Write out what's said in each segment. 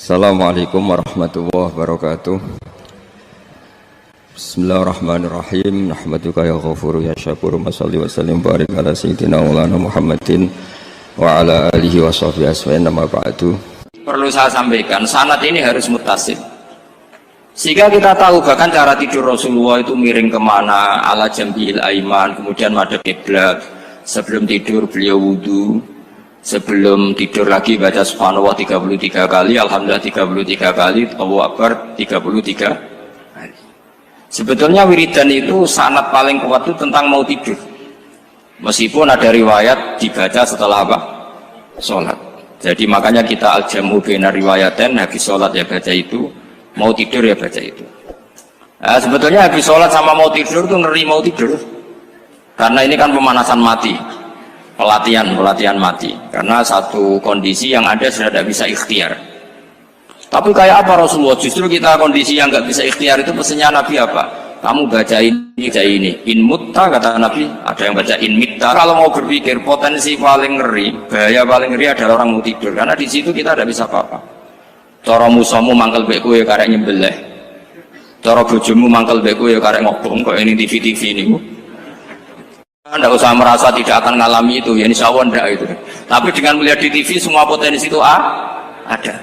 Assalamualaikum warahmatullahi wabarakatuh. Bismillahirrahmanirrahim. Nahmaduka ya ghafuru ya syakuru. Mashalli wa sallim barik ala sayyidina maulana Muhammadin wa ala alihi wa sahbihi asma'in. Nama ba'du. Perlu saya sampaikan, sanad ini harus muttasil, sehingga kita tahu bahkan cara tidur Rasulullah itu miring kemana, ala jambil aiman, kemudian madhab kiblat. Sebelum tidur beliau wudu, sebelum tidur lagi baca subhanallah 33 kali, alhamdulillah 33 kali, Allahu akbar 33 kali. Sebetulnya wiridan itu sanad paling kuat itu tentang mau tidur, meskipun ada riwayat dibaca setelah apa? Sholat. Jadi makanya kita al-jamu baina riwayaten, habis sholat ya baca itu, mau tidur ya baca itu. Nah, sebetulnya habis sholat sama mau tidur itu ngeri mau tidur, karena ini kan pemanasan mati, pelatihan mati, karena satu kondisi yang ada sudah tidak bisa ikhtiar. Tapi kayak apa Rasulullah? Justru kita kondisi yang nggak bisa ikhtiar itu pesannya Nabi apa? Kamu baca ini, in mutta, kata Nabi. Ada yang baca in mitta. Kalau mau berpikir, potensi paling ngeri, bahaya paling ngeri adalah orang mau tidur, karena di situ kita tidak bisa apa-apa. Cara musamu mangkel beku ya karek nyembelih, cara bojomu mangkel beku ya karek ngobong, kok ini TV ini. Anda usah merasa tidak akan mengalami itu, ya insya Allah enggak itu. Tapi dengan melihat di TV semua potensi itu ada.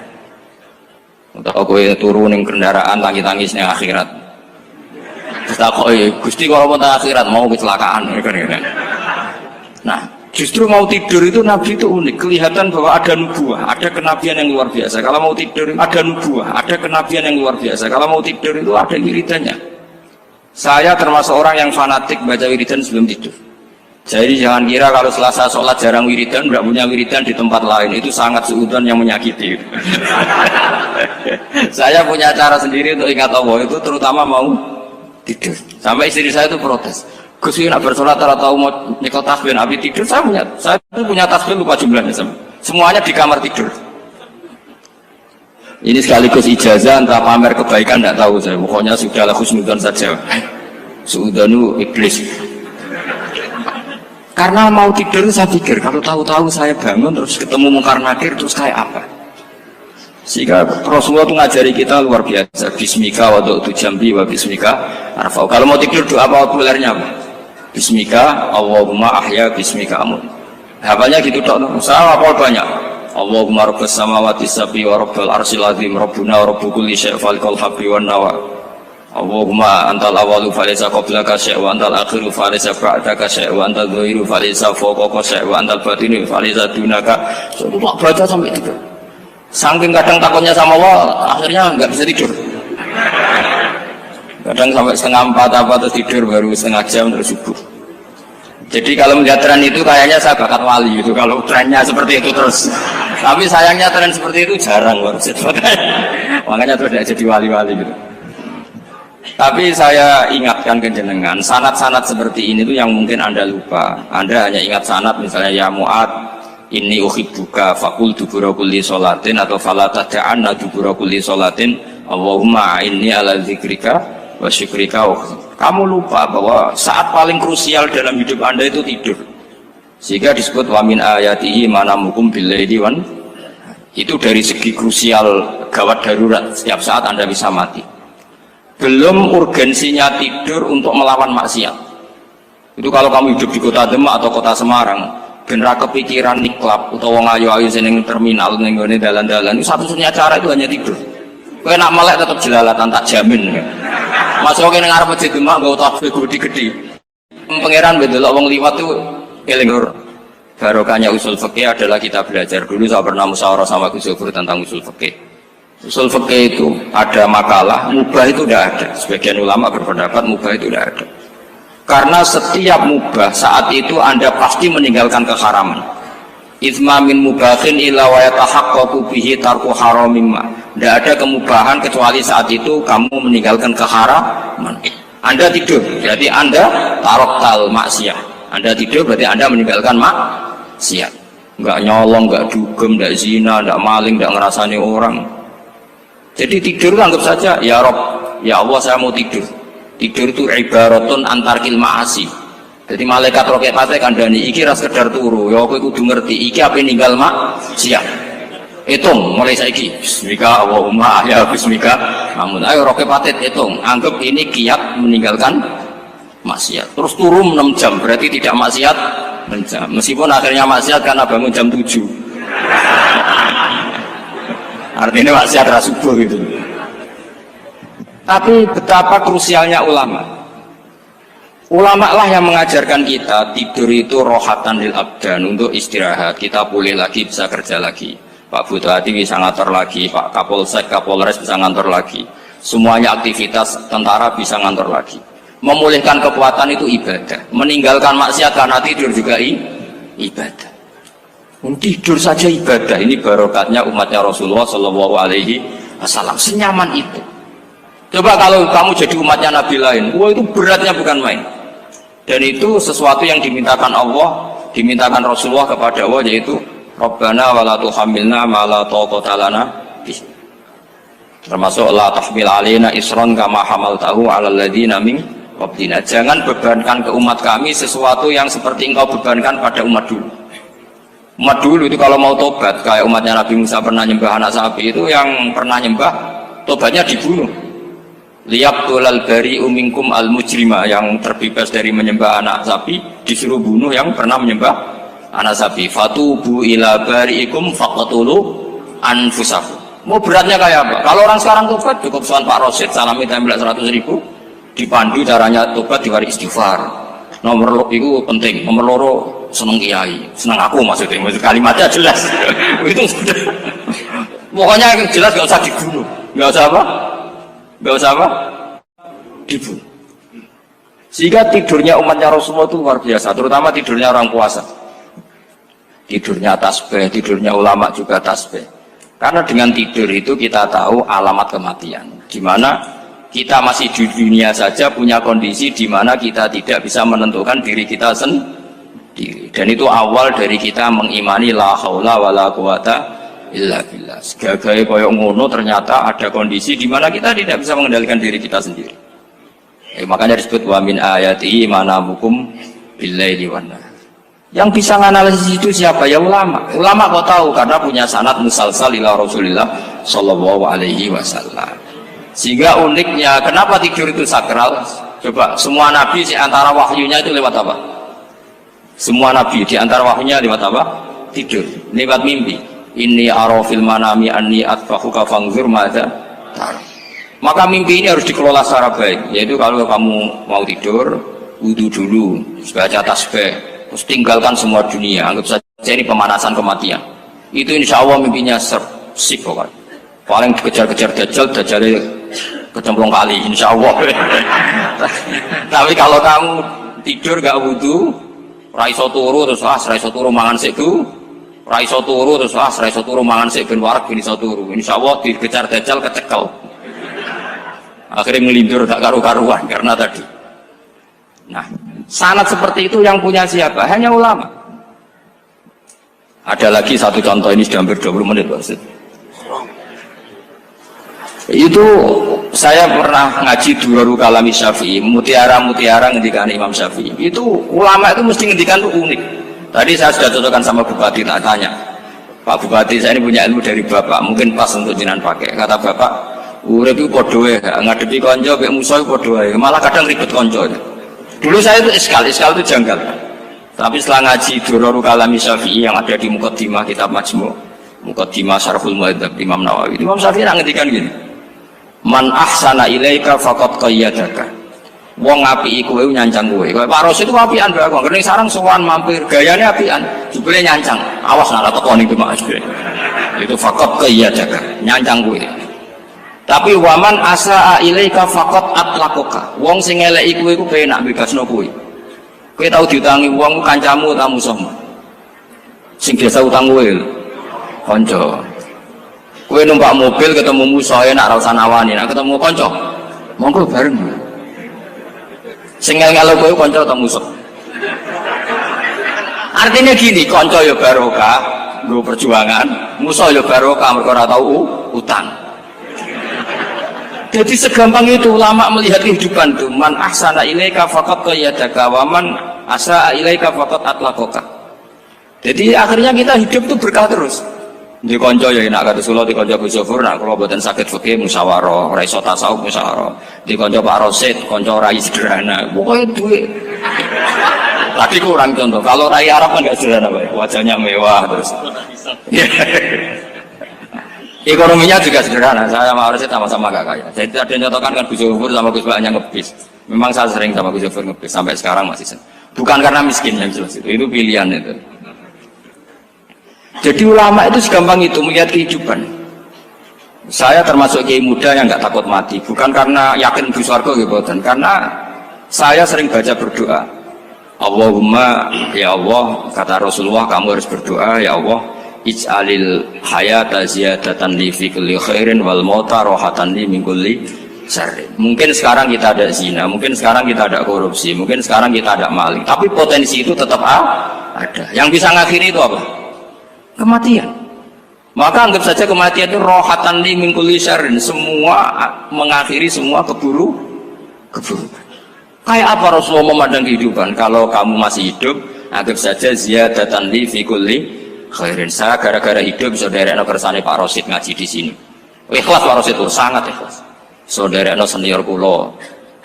Untuk aku turun yang kendaraan tangis-tangisnya akhirat. Kita kok Gusti kalau mau akhirat mau kecelakaan. Nah, justru mau tidur itu Nabi itu unik, kelihatan bahwa ada nubuah, ada kenabian yang luar biasa. Kalau mau tidur ada nubuah, ada kenabian yang luar biasa. Kalau mau tidur itu ada wiridannya. Saya termasuk orang yang fanatik baca wiridan sebelum tidur. Jadi jangan kira kalau Selasa sholat jarang wiridan, tidak punya wiridan di tempat lain, itu sangat suudzon yang menyakiti. Saya punya cara sendiri untuk ingat Allah itu, terutama mau tidur. Sampai istri saya itu protes, Gus nak bersolat atau mau nyekel tasbih nabi tidur. Saya punya tasbih lupa jumlahnya, semuanya di kamar tidur. Ini sekaligus ijazah entah pamer kebaikan tidak tahu saya, pokoknya sudahlah husnudzon saja. Suudzonu iblis. Karena mau tidur saya pikir kalau tahu-tahu saya bangun terus ketemu mungkar nakir terus kayak apa. Sehingga Rasulullah itu ngajari kita luar biasa. Bismika wa du'tu jambi wa bismika arfa'u. Kalau mau tidur doa apa populernya apa? Bismika Allahumma ahya bismika amut. Hafalnya gitu tok. Saya hafal banyak. Allahumma rabbas samawati sab'i wa rabbal arsyil azim rabbuna wa rabbu kulli syai' falikal habbi wan nawa. Allahumma antal awalu falaysa qablaka syai' wa antal akhiru falaysa ba'daka syai' wa antal dhahiru falaysa fawqaka syai' wa antal batinu falaysa dunaka. Saya baca sampai tidur. Saking kadang takutnya sama Allah, akhirnya nggak bisa tidur. Kadang sampai setengah 4 apa terus tidur baru setengah jam terus subuh. Jadi kalau melihat tren itu kayaknya saya bakat wali itu kalau trennya seperti itu terus. Tapi sayangnya tren seperti itu jarang loh. Makanya terus tidak jadi wali-wali gitu. Tapi saya ingatkan ke jenengan, sanad-sanad seperti ini tuh yang mungkin Anda lupa. Anda hanya ingat sanad misalnya ya Mu'ad inni uhibbuka faqul dubura kulli sholatin atau fala tad'anna dubura kulli sholatin Allahumma inni ala dzikrika wa syukrika. Kamu lupa bahwa saat paling krusial dalam hidup Anda itu tidur. Sehingga disebut wa min ayatihi manamukum bil-laili wan. Itu dari segi krusial gawat darurat, setiap saat Anda bisa mati. Belum urgensinya tidur untuk melawan maksiat. Itu kalau kamu hidup di kota Demak atau kota Semarang, bener kepikiran niklap atau wong ayu-ayu seneng terminal ning ngene dalan-dalan, itu satu-satunya cara itu hanya tidur. Kowe nak melek tetap jelalatan tak jamin. Masuk kene ngarep masjid Demak nggo tasbih gede-gede. Pangeran bedelok wong liwat tuh eling lur. Barokahnya usul fikih adalah kita belajar dulu. Saya pernah musyawarah sama Gus Zufur tentang usul fikih. Usul fikih itu ada makalah mubah itu tidak ada. Sebagian ulama berpendapat mubah itu tidak ada. Karena setiap mubah saat itu Anda pasti meninggalkan keharaman. Itsma min mubahin illa wa yatahaqqaqu bihi tarku haramimma. Tidak ada kemubahan kecuali saat itu kamu meninggalkan keharaman. Anda tidur, berarti Anda taroktal maksiat. Anda tidur berarti Anda meninggalkan maksiat. Enggak nyolong, enggak dugem, enggak zina, enggak maling, enggak ngerasani orang. Jadi tidur anggap saja ya Rob, ya Allah saya mau tidur. Tidur itu ibaratun antarkil ma'asi. Jadi malaikat roket pate kandhani iki ra sekedar turu, ya kowe kudu ngerti iki ape ninggal maksiat. hitung mulai saiki bismika Allahumma ya bismika namun ayo roke patit hitung anggap ini kiat meninggalkan maksiat terus turun 6 jam berarti tidak maksiat 6 jam meskipun akhirnya maksiat karena bangun jam 7 artinya maksiat rasubuh gitu. Tapi betapa krusialnya ulama lah yang mengajarkan kita tidur itu rohatan lil abdan untuk istirahat kita pulih lagi bisa kerja lagi Pak Bupati bisa ngantor lagi, Pak Kapolsek, Kapolres bisa ngantor lagi. Semuanya aktivitas tentara bisa ngantor lagi. Memulihkan kekuatan itu ibadah. Meninggalkan maksiat karena tidur juga ibadah. Tidur saja ibadah. Ini barokatnya umatnya Rasulullah Shallallahu Alaihi Wasallam. Senyaman itu. Coba kalau kamu jadi umatnya Nabi lain, wah itu beratnya bukan main. Dan itu sesuatu yang dimintakan Allah, dimintakan Rasulullah kepada Allah, yaitu Rabbana wa la tuhammilna ma la taqata lana bih. Termasuk la tahmil alaina isran kama hamaltahu 'alal ladzina min qablina. Jangan bebankan ke umat kami sesuatu yang seperti engkau bebankan pada umat dulu. Umat dulu itu kalau mau tobat kayak umatnya Nabi Musa pernah nyembah anak sapi, itu yang pernah nyembah tobatnya dibunuh. Liyaqtulal bari'u minkum al mujrima, yang terbebas dari menyembah anak sapi disuruh bunuh yang pernah menyembah anak sapi. Fatubu ila bari'ikum faqtulu anfusakum. Mau beratnya kayak apa? Kalau orang sekarang tobat cukup soal Pak Rosid salami tempel 100.000, dipandu caranya tobat diwari istighfar. Nomor itu penting, nomor loro seneng kiai, seneng aku maksudnya, maksud kalimatnya jelas. Itu sudah. Pokoknya jelas gak usah dibunuh, gak usah apa? Gak usah apa? Dibunuh. Sehingga tidurnya umatnya Rasulullah itu luar biasa, terutama tidurnya orang puasa. Tidurnya tasbih, tidurnya ulama juga tasbih. Karena dengan tidur itu kita tahu alamat kematian. Di mana kita masih di dunia saja punya kondisi di mana kita tidak bisa menentukan diri kita sendiri. Dan itu awal dari kita mengimani la haula wala quwata illa billah. Segagai koyok ngono ternyata ada kondisi di mana kita tidak bisa mengendalikan diri kita sendiri. Makanya disebut wa min ayatihi manamukum billaili wan nahar. Yang bisa menganalisis itu siapa? Ya ulama. Ulama kau tahu karena punya sanad musalsal ila Rasulillah sallallahu alaihi wasallam. Sehingga uniknya kenapa tidur itu sakral? Coba semua nabi di antara wahyunya itu lewat apa? Semua nabi di antara wahyunya lewat apa? Tidur, lewat mimpi. Inni ara fil manami anni atbahuka fanzur madza tar. Maka mimpi ini harus dikelola secara baik. Yaitu kalau kamu mau tidur, wudu dulu, baca tasbih, terus tinggalkan semua dunia, anggap saja ini pemanasan kematian. Itu insya Allah mimpinya sip pokoknya. Paling dikejar-kejar Dajjalnya kecemplung kali, insya Allah. Tapi kalau kamu tidur gak wudu, raiso turu terus raiso turu mangan seku, raiso turu terus raiso turu mangan sek ben warak ben iso turu. Insya Allah dikejar Dajjal kecekel. Akhirnya ngelindur tak karu-karuan karena tadi. Nah, sanad seperti itu yang punya siapa? Hanya ulama. Ada lagi satu contoh, ini sudah hampir 20 menit Pak Ustaz. Itu saya pernah ngaji Durarul Kalami Syafi'i, mutiara-mutiara ngendikan Imam Syafi'i. Itu ulama itu mesti ngendikan itu unik. Tadi saya sudah cocokkan sama Bupati, tak tanya, Pak Bupati saya ini punya ilmu dari Bapak, mungkin pas untuk jenengan pakai. Kata Bapak, urip itu podo wae, ngadepi konco mek musuh podo wae, malah kadang ribet konco. Dulu saya itu iskal itu janggal. Tapi setelah ngaji Durarul Kalami Syafi'i yang ada di Muqaddimah kitab Majmu', Muqaddimah Syarhul Muhadzab Imam Nawawi, Imam Syafi'i ngendikan gini, man ahsana ilaika faqad qayyadaka. Wong apiki kowe nyancang kowe. Pak Ros itu apian bae kok. Kene sareng sowan mampir, gayane apian, jebule nyancang. Awas nek teko ning Demak. Itu faqad qayyadaka, nyancang kowe. Tapi waman asaa ilaika faqad atlaqaka. Wong sing eleki kowe iku penak bebasno kowe. Kowe tau diutangi wong kancamu ta musuhmu. Sing biasa utang kowe kanca. Kowe numpak mobil ketemu musuh enak ra usah nawani, nek ketemu kanca monggo bareng. Sing ngel-ngelo kowe kanca atau musuh? Artinya gini, kanca ya barokah, nggo perjuangan, musuh ya barokah mergo ora tau utang. Jadi segampang itu ulama melihat kehidupan itu. Man ahsana ilaika faqad qayyadaka wa man asaa ilaika faqad atlaqaka. Jadi akhirnya kita hidup itu berkah terus. Di konco ya enak kata Solo, di konco Gus Zofur, nak kalau buatan sakit fikih musyawarah, ora iso tasawuf musyawarah. Di konco Pak Rosid, konco rai sederhana. Pokoknya duit. Tadi kurang contoh. Kalau rai Arab kan nggak sederhana, Pak. Wajahnya mewah terus. Ekonominya juga sederhana. Saya sama Rosid sama-sama gak kaya. Jadi ada yang contohkan kan Gus Zofur sama Gus Baknya ngebis. Memang saya sering sama Gus Zofur ngebis sampai sekarang masih sering. Bukan karena miskin yang jelas itu pilihan itu. Jadi ulama itu segampang itu melihat kehidupan. Saya termasuk kiai muda yang nggak takut mati, bukan karena yakin di surga gitu, karena saya sering baca berdoa. Allahumma ya Allah, kata Rasulullah, kamu harus berdoa ya Allah, ij'alil hayata ziyadatan li fi kulli khairin wal mauta rohatan li min kulli syarrin. Mungkin sekarang kita ada zina, mungkin sekarang kita ada korupsi, mungkin sekarang kita ada maling, tapi potensi itu tetap ada. Yang bisa ngakhiri itu apa? Kematian. Maka anggap saja kematian itu rohatan li min kulli syarrin, semua mengakhiri semua keburukan. Kayak apa Rasulullah memandang kehidupan? Kalau kamu masih hidup, anggap saja ziyadatan li fi kulli khairin. Saya gara-gara hidup saudara kersane Pak Rosid ngaji di sini. Ikhlas Pak Rosid itu sangat ikhlas. Saudara senior kula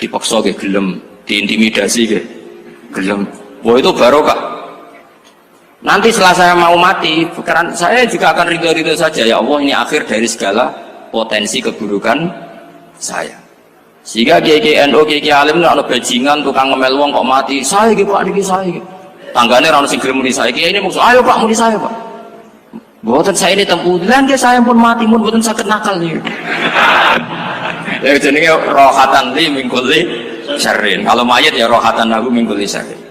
dipaksa ke gelem, diintimidasi ke gelem. Wah itu barokah. Nanti setelah saya mau mati, karena saya juga akan ridho-ridho saja. Ya Allah, ini akhir dari segala potensi keburukan saya. Sehingga kiai NU, kiai alim itu ada bajingan, tukang ngemel wong kok mati. Saya gitu Pak, niki saya gitu. Tanggane orang sing gelem muni saya. Kiai ini maksud, ayo Pak muni saya Pak. Buatan saya ini tempuh, lan saya pun mati, pun buatan sakit nakal nih. Ya jenenge rohatan li min kulli syarrin. Kalau mayit ya rohatan lahu min kulli syarrin.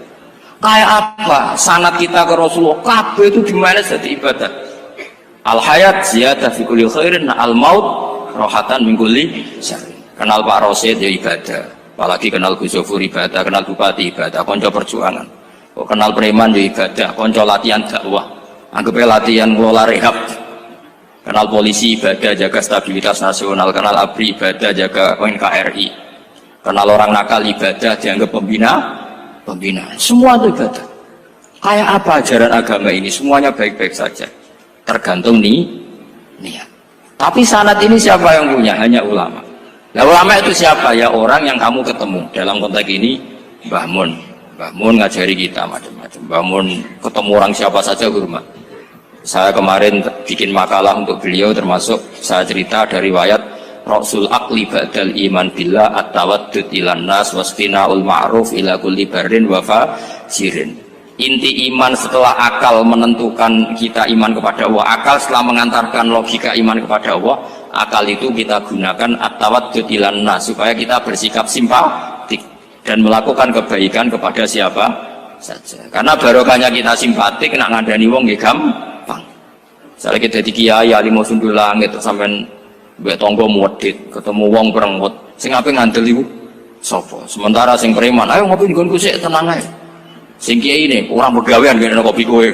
Kayak apa sanad kita ke Rasulullah, kabeh itu dimana jadi ibadah. Al hayat ziyadah fi kulli khairin, al maut rohatan min kulli syarrin. Kenal Pak Rosid ya ibadah, apalagi kenal Gus Zofur ibadah, kenal Bupati ibadah, konco perjuangan. Kok kenal preman ya ibadah, konco latihan dakwah, anggapnya latihan ngelola rehab. Kenal polisi ibadah, jaga stabilitas nasional. Kenal ABRI ibadah, jaga NKRI. Kenal orang nakal ibadah, dianggap pembinaan. Semua itu ibadah. Kayak apa ajaran agama ini? Semuanya baik-baik saja, tergantung niat. Tapi sanad ini siapa yang punya? Hanya ulama. Nah ulama itu siapa? Ya orang yang kamu ketemu. Dalam konteks ini Mbah Mun ngajari kita macam-macam. Mbah Mun ketemu orang siapa saja hormat. Saya kemarin bikin makalah untuk beliau, termasuk saya cerita dari riwayat Rasul akli ba'dal iman billah at-tawaddud ilan nas wasfina'ul ma'ruf ila kulli barrin wa fajirin. Inti iman setelah akal menentukan kita iman kepada Allah, akal setelah mengantarkan logika iman kepada Allah, akal itu kita gunakan at-tawaddud ilan nas supaya kita bersikap simpatik dan melakukan kebaikan kepada siapa saja. Karena barokahnya kita simpatik, nak ngandani wong nggih gampang. Misalnya kita di kiai alim sundul langit sampean mbek tonggo modit, ketemu wong perengut, sing ape ngandel iku sapa? Sementara sing preman, ayo ngopi nggonku sik tenang ae. Sing kiai ini orang begawean ngene kopi kowe.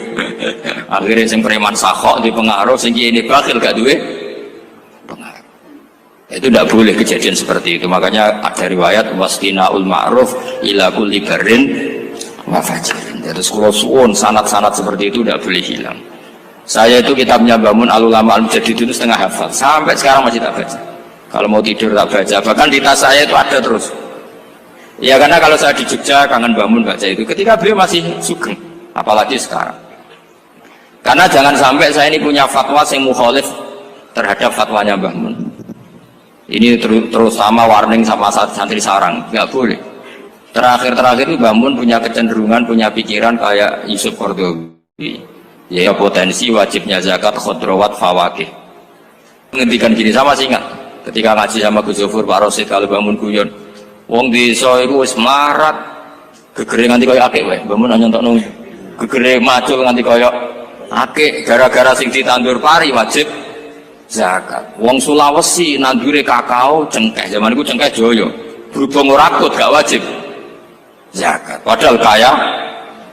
Akhirnya sing preman sakhok di pengaruh, sing kiai ini bakhil gak duwe pengaruh. Itu tidak boleh kejadian seperti itu. Makanya ada riwayat wastina'ul ma'ruf ila kulli barrin wa fajirin. Terus kula suwun sanad-sanad seperti itu tidak boleh hilang. Saya itu kitabnya Bangun Al-Ulama Al-Mujadidin itu setengah hafal, sampai sekarang masih tak baca. Kalau mau tidur tak baca, bahkan di tas saya itu ada terus. Ya karena kalau saya di Jogja kangen Bangun baca itu, ketika beliau masih sugeng, apalagi sekarang. Karena jangan sampai saya ini punya fatwa yang mukhalif terhadap fatwanya Bangun. Ini terutama warning sama santri sarang, nggak boleh. Terakhir itu Bangun punya kecenderungan, punya pikiran kayak Yusuf Qaradawi. Ya potensi wajibnya zakat khodrowat fawakih. Ngendikan gini sama sih ingat ketika ngaji sama Gus Zofur Pak Rosid kalau bangun guyon wong desa iku wis melarat gegere nganti kaya akeh wae bangun hanya entuk gegere macul nganti kaya akeh gara-gara sing ditandur pari wajib zakat. Wong Sulawesi nandure kakao cengkeh, zaman iku cengkeh Joyo berhubung ora akut gak wajib zakat padahal kaya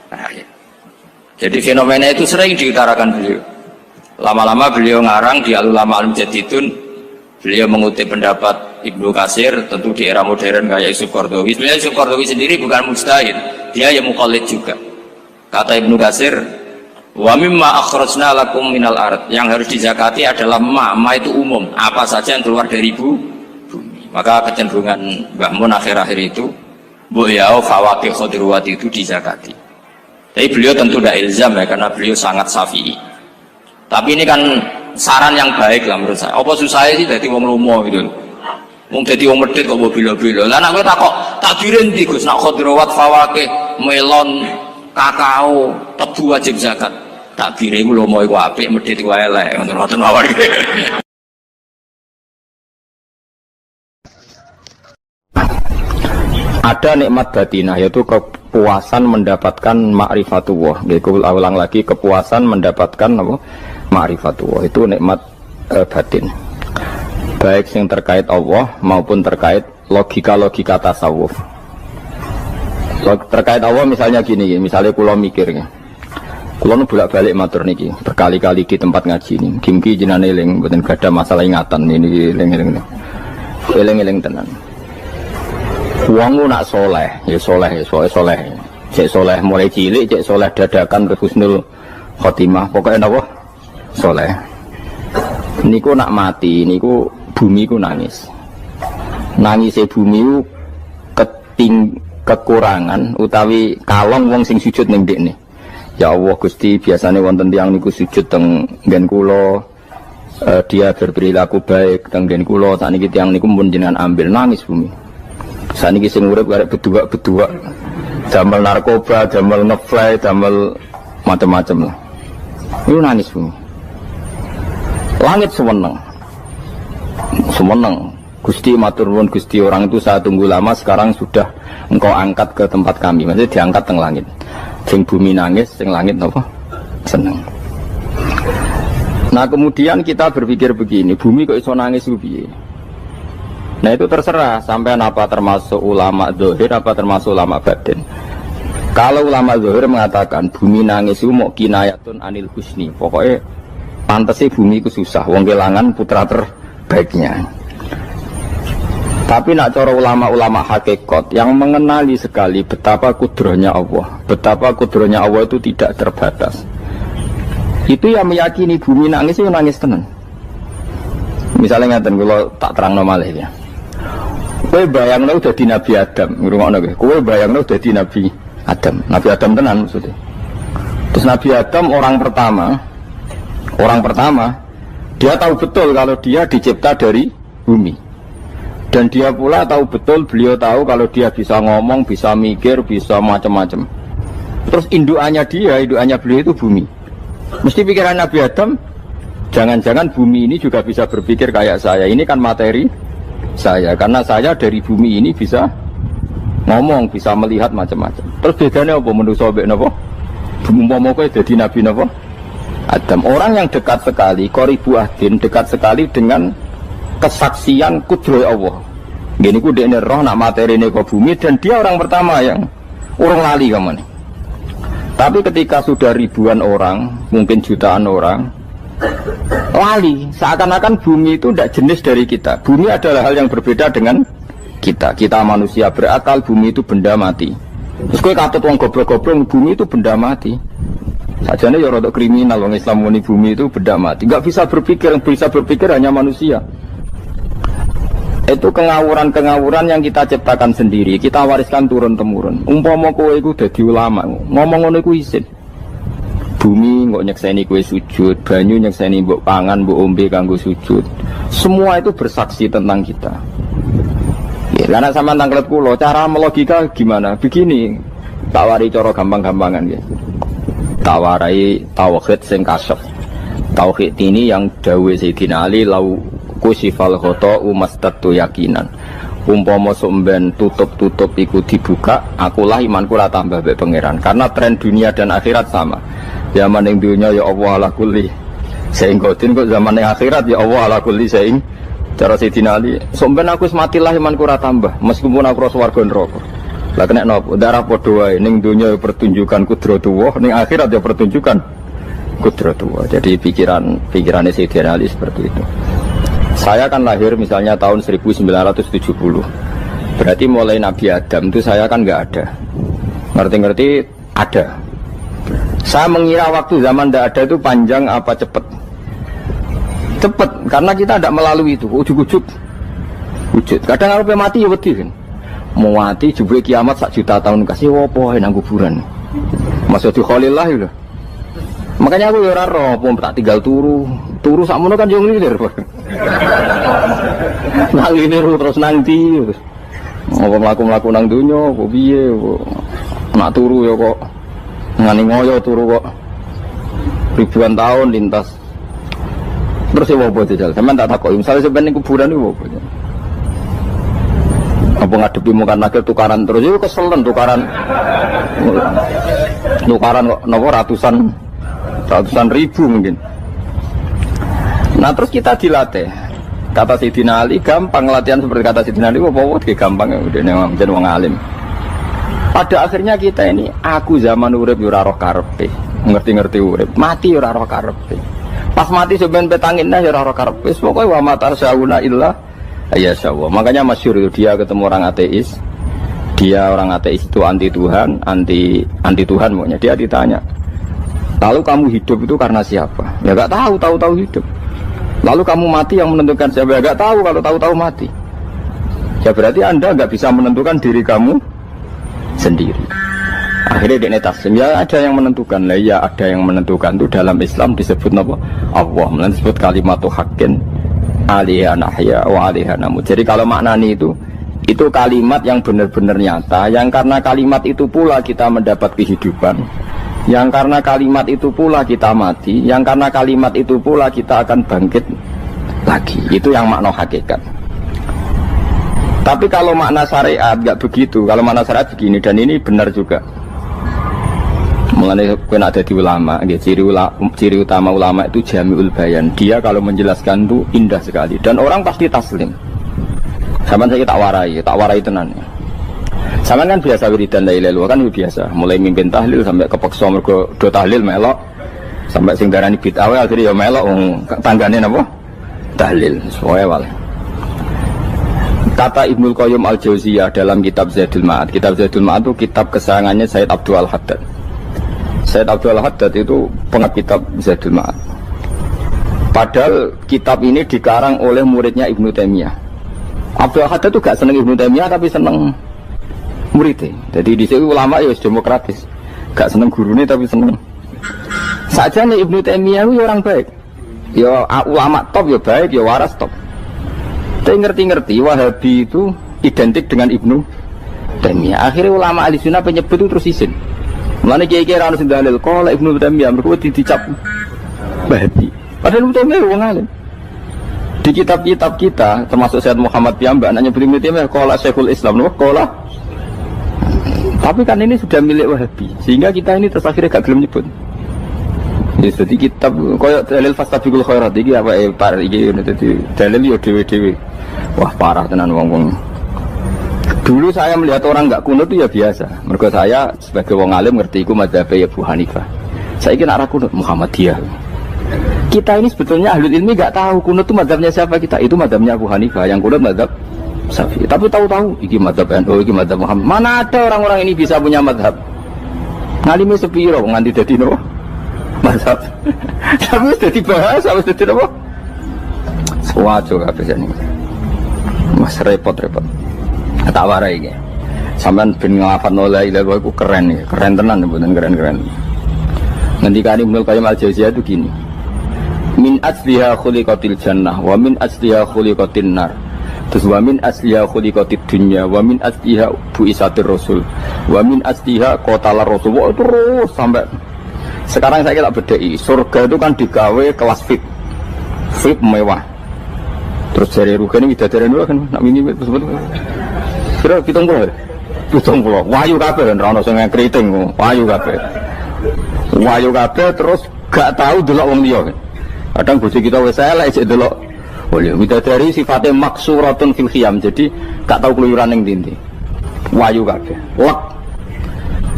raya. Jadi fenomena itu sering diutarakan beliau. Lama-lama beliau ngarang di Al-Ulama Al-Mujadidun, beliau mengutip pendapat Ibnu Katsir, tentu di era modern kayak Yusuf Qaradawi. Sebenarnya Yusuf Qaradawi sendiri bukan mujtahid, dia yang muqallid juga. Kata Ibnu Katsir, Wa mimma akhrajna lakum minal ard, yang harus dizakati adalah ma itu umum, apa saja yang keluar dari bumi. Maka kecenderungan Mbah Mun akhir-akhir itu bu yau fawakih khodiruwat itu dizakati. Tapi beliau tentu tidak ilzam ya, karena beliau sangat syafi'i. Tapi ini kan saran yang baik lah menurut saya. Apa susah sih jadi wong lomo gitu. Wong dadi wong medhit kok bila-bila. Lah nek kowe takok takdire ndi Gus, nak khadirawat fawakih, melon, kakao, tebu wajib zakat. Takdire iku lomo iku apik, medhit iku elek, ngoten mawon. Ada nikmat batinah, yaitu kepuasan mendapatkan ma'rifatullah. Jadi ulang lagi, kepuasan mendapatkan apa? Ma'rifatullah. Itu nikmat batin. Baik yang terkait Allah maupun terkait logika-logika tasawuf. Terkait Allah misalnya gini, misalnya kulo mikirnya, kulo nu bolak-balik matur niki berkali-kali di tempat ngaji ini. Kimki jenane eling, mboten gadah masalah ingatan ini eling tenan. Wong nak soleh, ya soleh. Cek soleh mulai cilik, cek soleh dadakan ke husnul khotimah. Pokoknya napa? Soleh. Niku nak mati, niku bumi ku nangis. Nangise bumi ku kekurangan utawi kalong wong sing sujud ning ndekne. Ya Allah Gusti, biasanya wonten tiyang niku sujud teng nggen kula, dia berperilaku baik teng nggen kula, sakniki tiyang niku mun jenengan ambil, nangis bumi. Sakniki sing urip arek bedua-bedua. Damel narkoba, damel ngefly, damel macam-macam lah. Niku nangis bumi. Langit semeneng. Gusti matur nuwun Gusti, orang itu saya tunggu lama, sekarang sudah engkau angkat ke tempat kami. Maksudnya diangkat teng langit. Sing bumi nangis, sing langit apa? Seneng. Nah kemudian kita berpikir begini, bumi kok iso nangis piye? Nah itu terserah sampean apa termasuk ulama zahir apa termasuk ulama batin. Kalau ulama zahir mengatakan bumi nangis itu mau kinayatun anil husni, pokoknya pantasnya bumi itu susah, wong kelangan putra terbaiknya. Tapi nak cara ulama-ulama hakikat yang mengenali sekali betapa kudrohnya Allah, betapa kudrohnya Allah itu tidak terbatas, itu yang meyakini bumi nangis itu nangis tenan. Misalnya ngaten kalau tak terang normalnya ya, kowe bayangno udah di Nabi Adam, ngrungokno kowe bayangno udah di Nabi Adam tenan maksudnya. Terus Nabi Adam orang pertama dia tahu betul kalau dia dicipta dari bumi. Dan dia pula tahu betul, beliau tahu kalau dia bisa ngomong, bisa mikir, bisa macam-macam. Terus indukannya beliau itu bumi. Mesti pikiran Nabi Adam, jangan-jangan bumi ini juga bisa berpikir kayak saya. Ini kan materi saya, karena saya dari bumi ini bisa ngomong, bisa melihat macam-macam. Terus bedanya apa menurut sobek napa? Umpama kowe dadi Nabi napa? Adam, orang yang dekat sekali, qoribu ahdin, dekat sekali dengan kesaksian kudroh Allah. Gini ku dekne roh nak materi ini ke bumi, dan dia orang pertama yang urung lali kamu nih. Tapi ketika sudah ribuan orang, mungkin jutaan orang, lali, seakan-akan bumi itu tidak jenis dari kita. Bumi adalah hal yang berbeda dengan kita. Kita manusia berakal, bumi itu benda mati. Terus kowe katut wong goblok-goblok, bumi itu benda mati. Sajane ya rada kriminal wong Islam muni bumi itu benda mati. Enggak bisa berpikir, yang bisa berpikir hanya manusia. Itu kengawuran-kengawuran yang kita ciptakan sendiri, kita wariskan turun-temurun. Umpama kowe iku dadi ulama, ngomong ngono iku isin. Bumi kok nyekseni kowe sujud, banyu nyekseni mbok pangan, mbok ombe kanggo sujud. Semua itu bersaksi tentang kita. Ya, karena sama tanglet kula, cara melogika gimana? Begini, tak wari cara gampang-gampangan ya. Tak warai tauhid sing kasyaf. Tauhid ini yang dawuh Sayyidina Ali lau kusifal khoto umastatu yakinan. Umpama somben tutup iku dibuka, akulah imanku lah tambah be pangeran. Karena tren dunia dan akhirat sama. Zaman yang dunia ya Allah ala kulli saing kodin, kok zaman yang akhirat ya Allah ala kulli saing. Cara Sayyidina Ali, somben aku matilah imanku lah tambah, meskipun aku swarga neraka. Lah kena napa? Darah padha wae, ning dunia ya pertunjukan kudratullah, ning akhirat ya pertunjukan kudratullah. Jadi pikirannya Sayyidina Ali seperti itu. Saya kan lahir misalnya tahun 1970. Berarti mulai Nabi Adam itu saya kan nggak ada. Ngerti-ngerti ada. Saya mengira waktu zaman tidak ada itu panjang apa cepat? Cepat, karena kita tidak melalui itu. Ujuk-ujuk wujud. Kadang kalau mati ya wedi kan. Mau mati jebule kiamat 1 juta tahun kasih opo nang kuburan. Masuk di Khalillah itu. Makanya aku ya ora roh, tak tinggal turu sakmono kan yo nglilir. Nang nglilir terus nang ndi terus. Apa mlaku-mlaku nang donya, apa piye kok. Nak turu ya kok ngani ngoyo turu kok. Ribuan tahun lintas. Terus ya apa jajal? Sampeyan tak takoki, misale sampeyan ning kuburan iku apa? Apa ngadepi muka nakil tukaran terus itu keselen tukaran kok nopo ratusan ribu mungkin. Nah terus kita dilatih. Kata Sayyidina Ali gampang latihan seperti kata Sayyidina Ali apa gampang ya udah jadi wong alim. Pada akhirnya kita ini aku zaman urip yo ora roh karepe, ngerti-ngerti urip, mati yo ora roh karepe. Pas mati sampean petanginna yo ora roh karepe, pokoke wa matar sauna illa ya Allah. Makanya masyhur itu dia ketemu orang ateis. Dia orang ateis itu anti Tuhan, anti Tuhan maunya. Dia ditanya, lalu kamu hidup itu karena siapa? Ya gak tahu hidup. Lalu kamu mati yang menentukan siapa? Ya gak tahu kalau tahu mati. Ya berarti Anda gak bisa menentukan diri kamu sendiri. Akhirnya dia taslim. Ya ada yang menentukan lah. Ya ada yang menentukan itu dalam Islam disebut apa? Allah. Disebut kalimatu haqqin alaiha nahya wa alaiha namut. Jadi kalau maknani itu kalimat yang benar-benar nyata, yang karena kalimat itu pula kita mendapat kehidupan, yang karena kalimat itu pula kita mati, yang karena kalimat itu pula kita akan bangkit lagi. Itu yang makna hakikat. Tapi kalau makna syariat nggak begitu. Kalau makna syariat begini, dan ini benar juga. Mengenai kena ada di ulama, ciri utama ulama itu jami'ul bayan. Dia kalau menjelaskan itu indah sekali dan orang pasti taslim. Sama saya tak warai tenan. Sama kan biasa wiridan la ilaha illallah kan biasa. Mulai mimpin tahlil sampai kepeksa mergo do tahlil melok, sampai sing darani bid'ah akhirnya ya melok tanggane napa? Tahlil. Soale wae. Kata Ibnul Qayyim Al-Jauziyah dalam kitab Zadul Ma'ad. Kitab Zadul Ma'ad itu kitab kesayangannya Sayyid Abdul Al-Haddad. Sayyid Abdul Al-Haddad itu pengarang kitab Zadul Ma'ad. Padahal kitab ini dikarang oleh muridnya Ibnu Taimiyah. Abdul Al-Haddad itu gak seneng Ibnu Taimiyah tapi seneng muridnya. Jadi di sini ulama ya demokratis. Gak seneng gurunya tapi seneng. Saja nih Ibnu Taimiyah itu orang baik. Ya ulama top ya baik, ya waras top. Tapi ngerti-ngerti Wahabi itu identik dengan Ibnu Taimiyah. Akhirnya ulama ahli sunnah penyebut itu terus izin. Mulane kiai-kiai ra ono sing dalil kala Ibnu Taimiyah mergo dicap Wahabi. Padahal Ibnu Taimiyah wong alim. Di kitab-kitab kita termasuk Syekh Muhammad piyambak anaknya Ibnu Taimiyah kala Syekhul Islam nopo kala. Tapi kan ini sudah milik Wahabi sehingga kita ini terus akhirnya gak gelem nyebut. Jadi kitab koyo dalil fastabiqul khairat iki apa par iki dadi dalil yo dhewe-dhewe. Wah parah tenan wong-wong. Dulu saya melihat orang enggak kunut itu ya biasa. Mergo saya sebagai wong alim ngerti iku mazhab Abu Hanifah. Saiki nek ora kunut Muhammadiyah. Kita ini sebetulnya ahli ilmi enggak tahu kunut itu mazhabnya siapa kita. Itu mazhabnya Abu Hanifah, yang kunut mazhab Syafi'i. Tapi tahu-tahu iki mazhab NU, iki mazhab Muhammad. Mana ada orang-orang ini bisa punya mazhab? Ngalime sepiro nganti dadi no? Mazhab. Tapi sudah dibahas, harus dadi apa? Suwajo kabeh jane. Mas repot-repot. Tak warai iki. Sampeyan ben nglafadzno la ilaha illallah iku keren ya, keren tenan mboten keren-keren. Ngendikane Ibnu Qayyim Al-Jauziyah itu gini. Min asliha khuliqatil jannah wa min asliha khuliqatin nar. Terus wa min asliha khuliqatid dunya wa min asliha bu'isatir rasul wa min asliha qatalar rasul. Wah, terus sampai sekarang saya tak bedai. Surga itu kan digawe kelas VIP mewah. Terus dari rugane widadari dulu kan nak mini sebut. Kira 70. 70. Wahyu kabeh ora ono sing kriting, wahyu kabeh. Wahyu kabeh terus gak tahu delok wong liya. Kadang bojo kita wis elek sik delok. Oh ya, widadari sifatnya maksuratun fil khiyam. Jadi gak tahu keluyuran ning ndi. Wahyu kabeh. Lek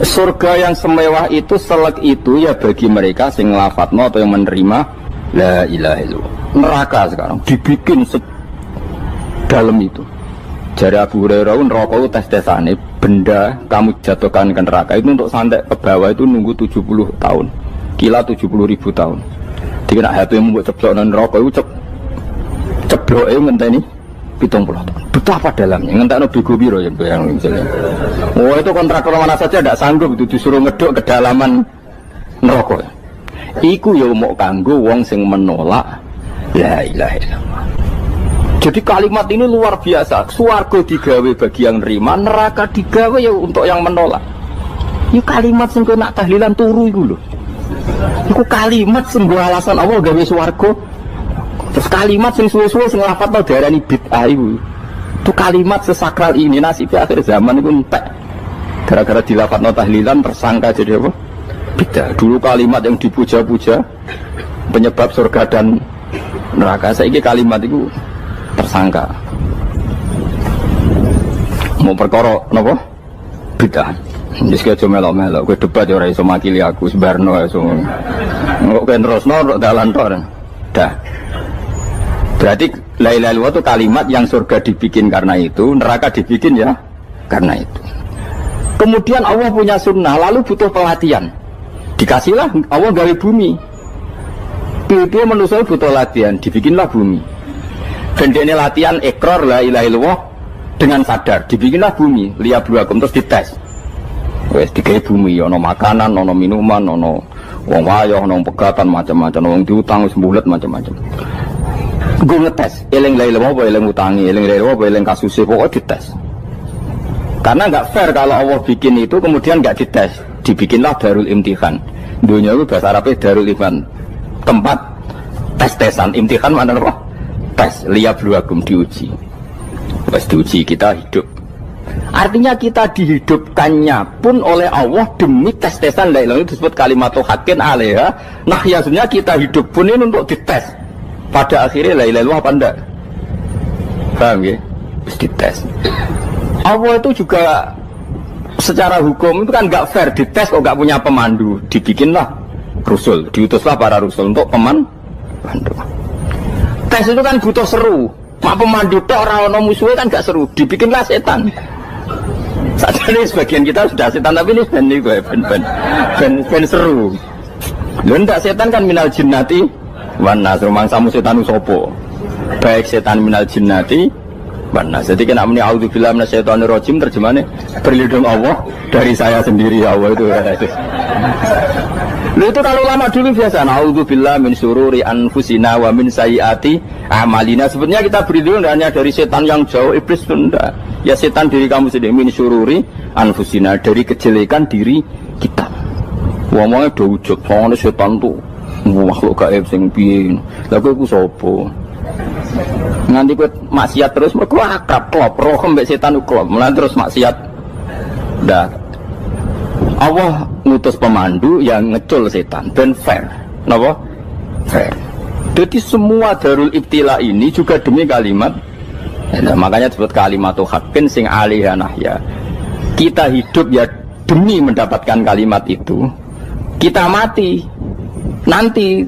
surga yang semewah itu selek itu ya bagi mereka sing nglafatno atau yang menerima la ilaha illallah. Neraka sekarang dibikin dalam itu. Jari Abu Hurairah neraka itu tes-tesane benda kamu jatuhkan ke neraka itu untuk sampai ke bawah itu nunggu 70 tahun. Kila 70.000 tahun. Jadi nak hati yang membuat ceblok neraka itu ceblok itu ngenteni 70 tahun. Betapa dalamnya ngenteni bigo biro ya bayang misalnya. Oh itu kontraktor mana saja tidak sanggup itu disuruh ngeduk kedalaman neraka. Iku ya mau kanggo wong sing menolak la ilaha illallah. Jadi kalimat ini luar biasa. Swarga digawe bagi yang nerima, neraka digawe ya untuk yang menolak. Ini kalimat sing nak tahlilan turu iku lho. Iku kalimat sing alasan Allah gawe swarga. Terus kalimat sing suwe-suwe sing lafadzno diarani bid'ah iku. Itu kalimat sesakral ini nasibnya akhir zaman iku entek. Gara-gara dilafadzno tahlilan tersangka jadi apa? Bid'ah. Dulu kalimat yang dipuja-puja penyebab surga dan neraka. Saiki kalimat itu tersangka mau perkara napa bid'ah wis aja melok-melok kowe debat ya ora iso makili aku sebarno iso kok terusno dalan tor dah berarti la ilaha illallah itu kalimat yang surga dibikin karena itu neraka dibikin ya karena itu kemudian Allah punya sunnah lalu butuh pelatihan dikasihlah Allah gawe bumi dia manusia butuh latihan dibikinlah bumi. Gendene latihan ikrar la ilaha illallah dengan sadar dibikinlah bumi liya bluakum terus dites wis digawe bumi ana makanan ana minuman ana wong wayah ana pegatan macam-macam wong diutang wis mbulet macam-macam nggo ngetes eling la ilaha apa eling utangi eling la ilaha apa eling kasuse pokoknya dites karena enggak fair kalau Allah bikin itu kemudian enggak dites dibikinlah darul imtihan dunia itu bahasa Arabnya darul imtihan tempat tes-tesan imtihan mana apa tes liyabluwakum diuji pas diuji kita hidup artinya kita dihidupkannya pun oleh Allah demi tes-tesan la ilaha disebut kalimat haqqin alaiha nah ya sebenarnya kita hidup pun ini untuk dites pada akhirnya la ilaha apa enggak paham ya harus dites Allah itu juga secara hukum itu kan enggak fair dites kok enggak punya pemandu dibikinlah Rasul diutuslah para Rasul untuk pemandu tes itu kan butuh seru mak pemandu tok ora ana musuhe kan gak seru dibikinlah setan sajane sebagian kita sudah setan tapi ini ben seru lho ndak setan kan minal jinnati wan nas rumangsamu setan sapa baik setan minal jinnati wan nas jadi kena muni auzubillahi minasyaitonir rajim terjemahane berlindung Allah dari saya sendiri ya Allah itu Lalu itu kalau lama dulu biasa naudzubillah min syururi anfusina wa min sayyiati amalina sebenarnya kita berlindung hanya dari setan yang jauh iblis tunda ya setan diri kamu sendiri min syururi anfusina dari kejelekan diri kita ngomongnya udah wujud soalnya setan tuh makhluk gaib sing piye lha kowe iku sapa nganti kowe maksiat terus mergo akrab klop roh mbek setan klop mulai terus maksiat dah Allah ngutus pemandu yang ngecul setan dan fair kenapa? Fair jadi semua darul ibtila ini juga demi kalimat ya, makanya disebut kalimatu haqqin sing alaiha nahya kita hidup ya demi mendapatkan kalimat itu kita mati nanti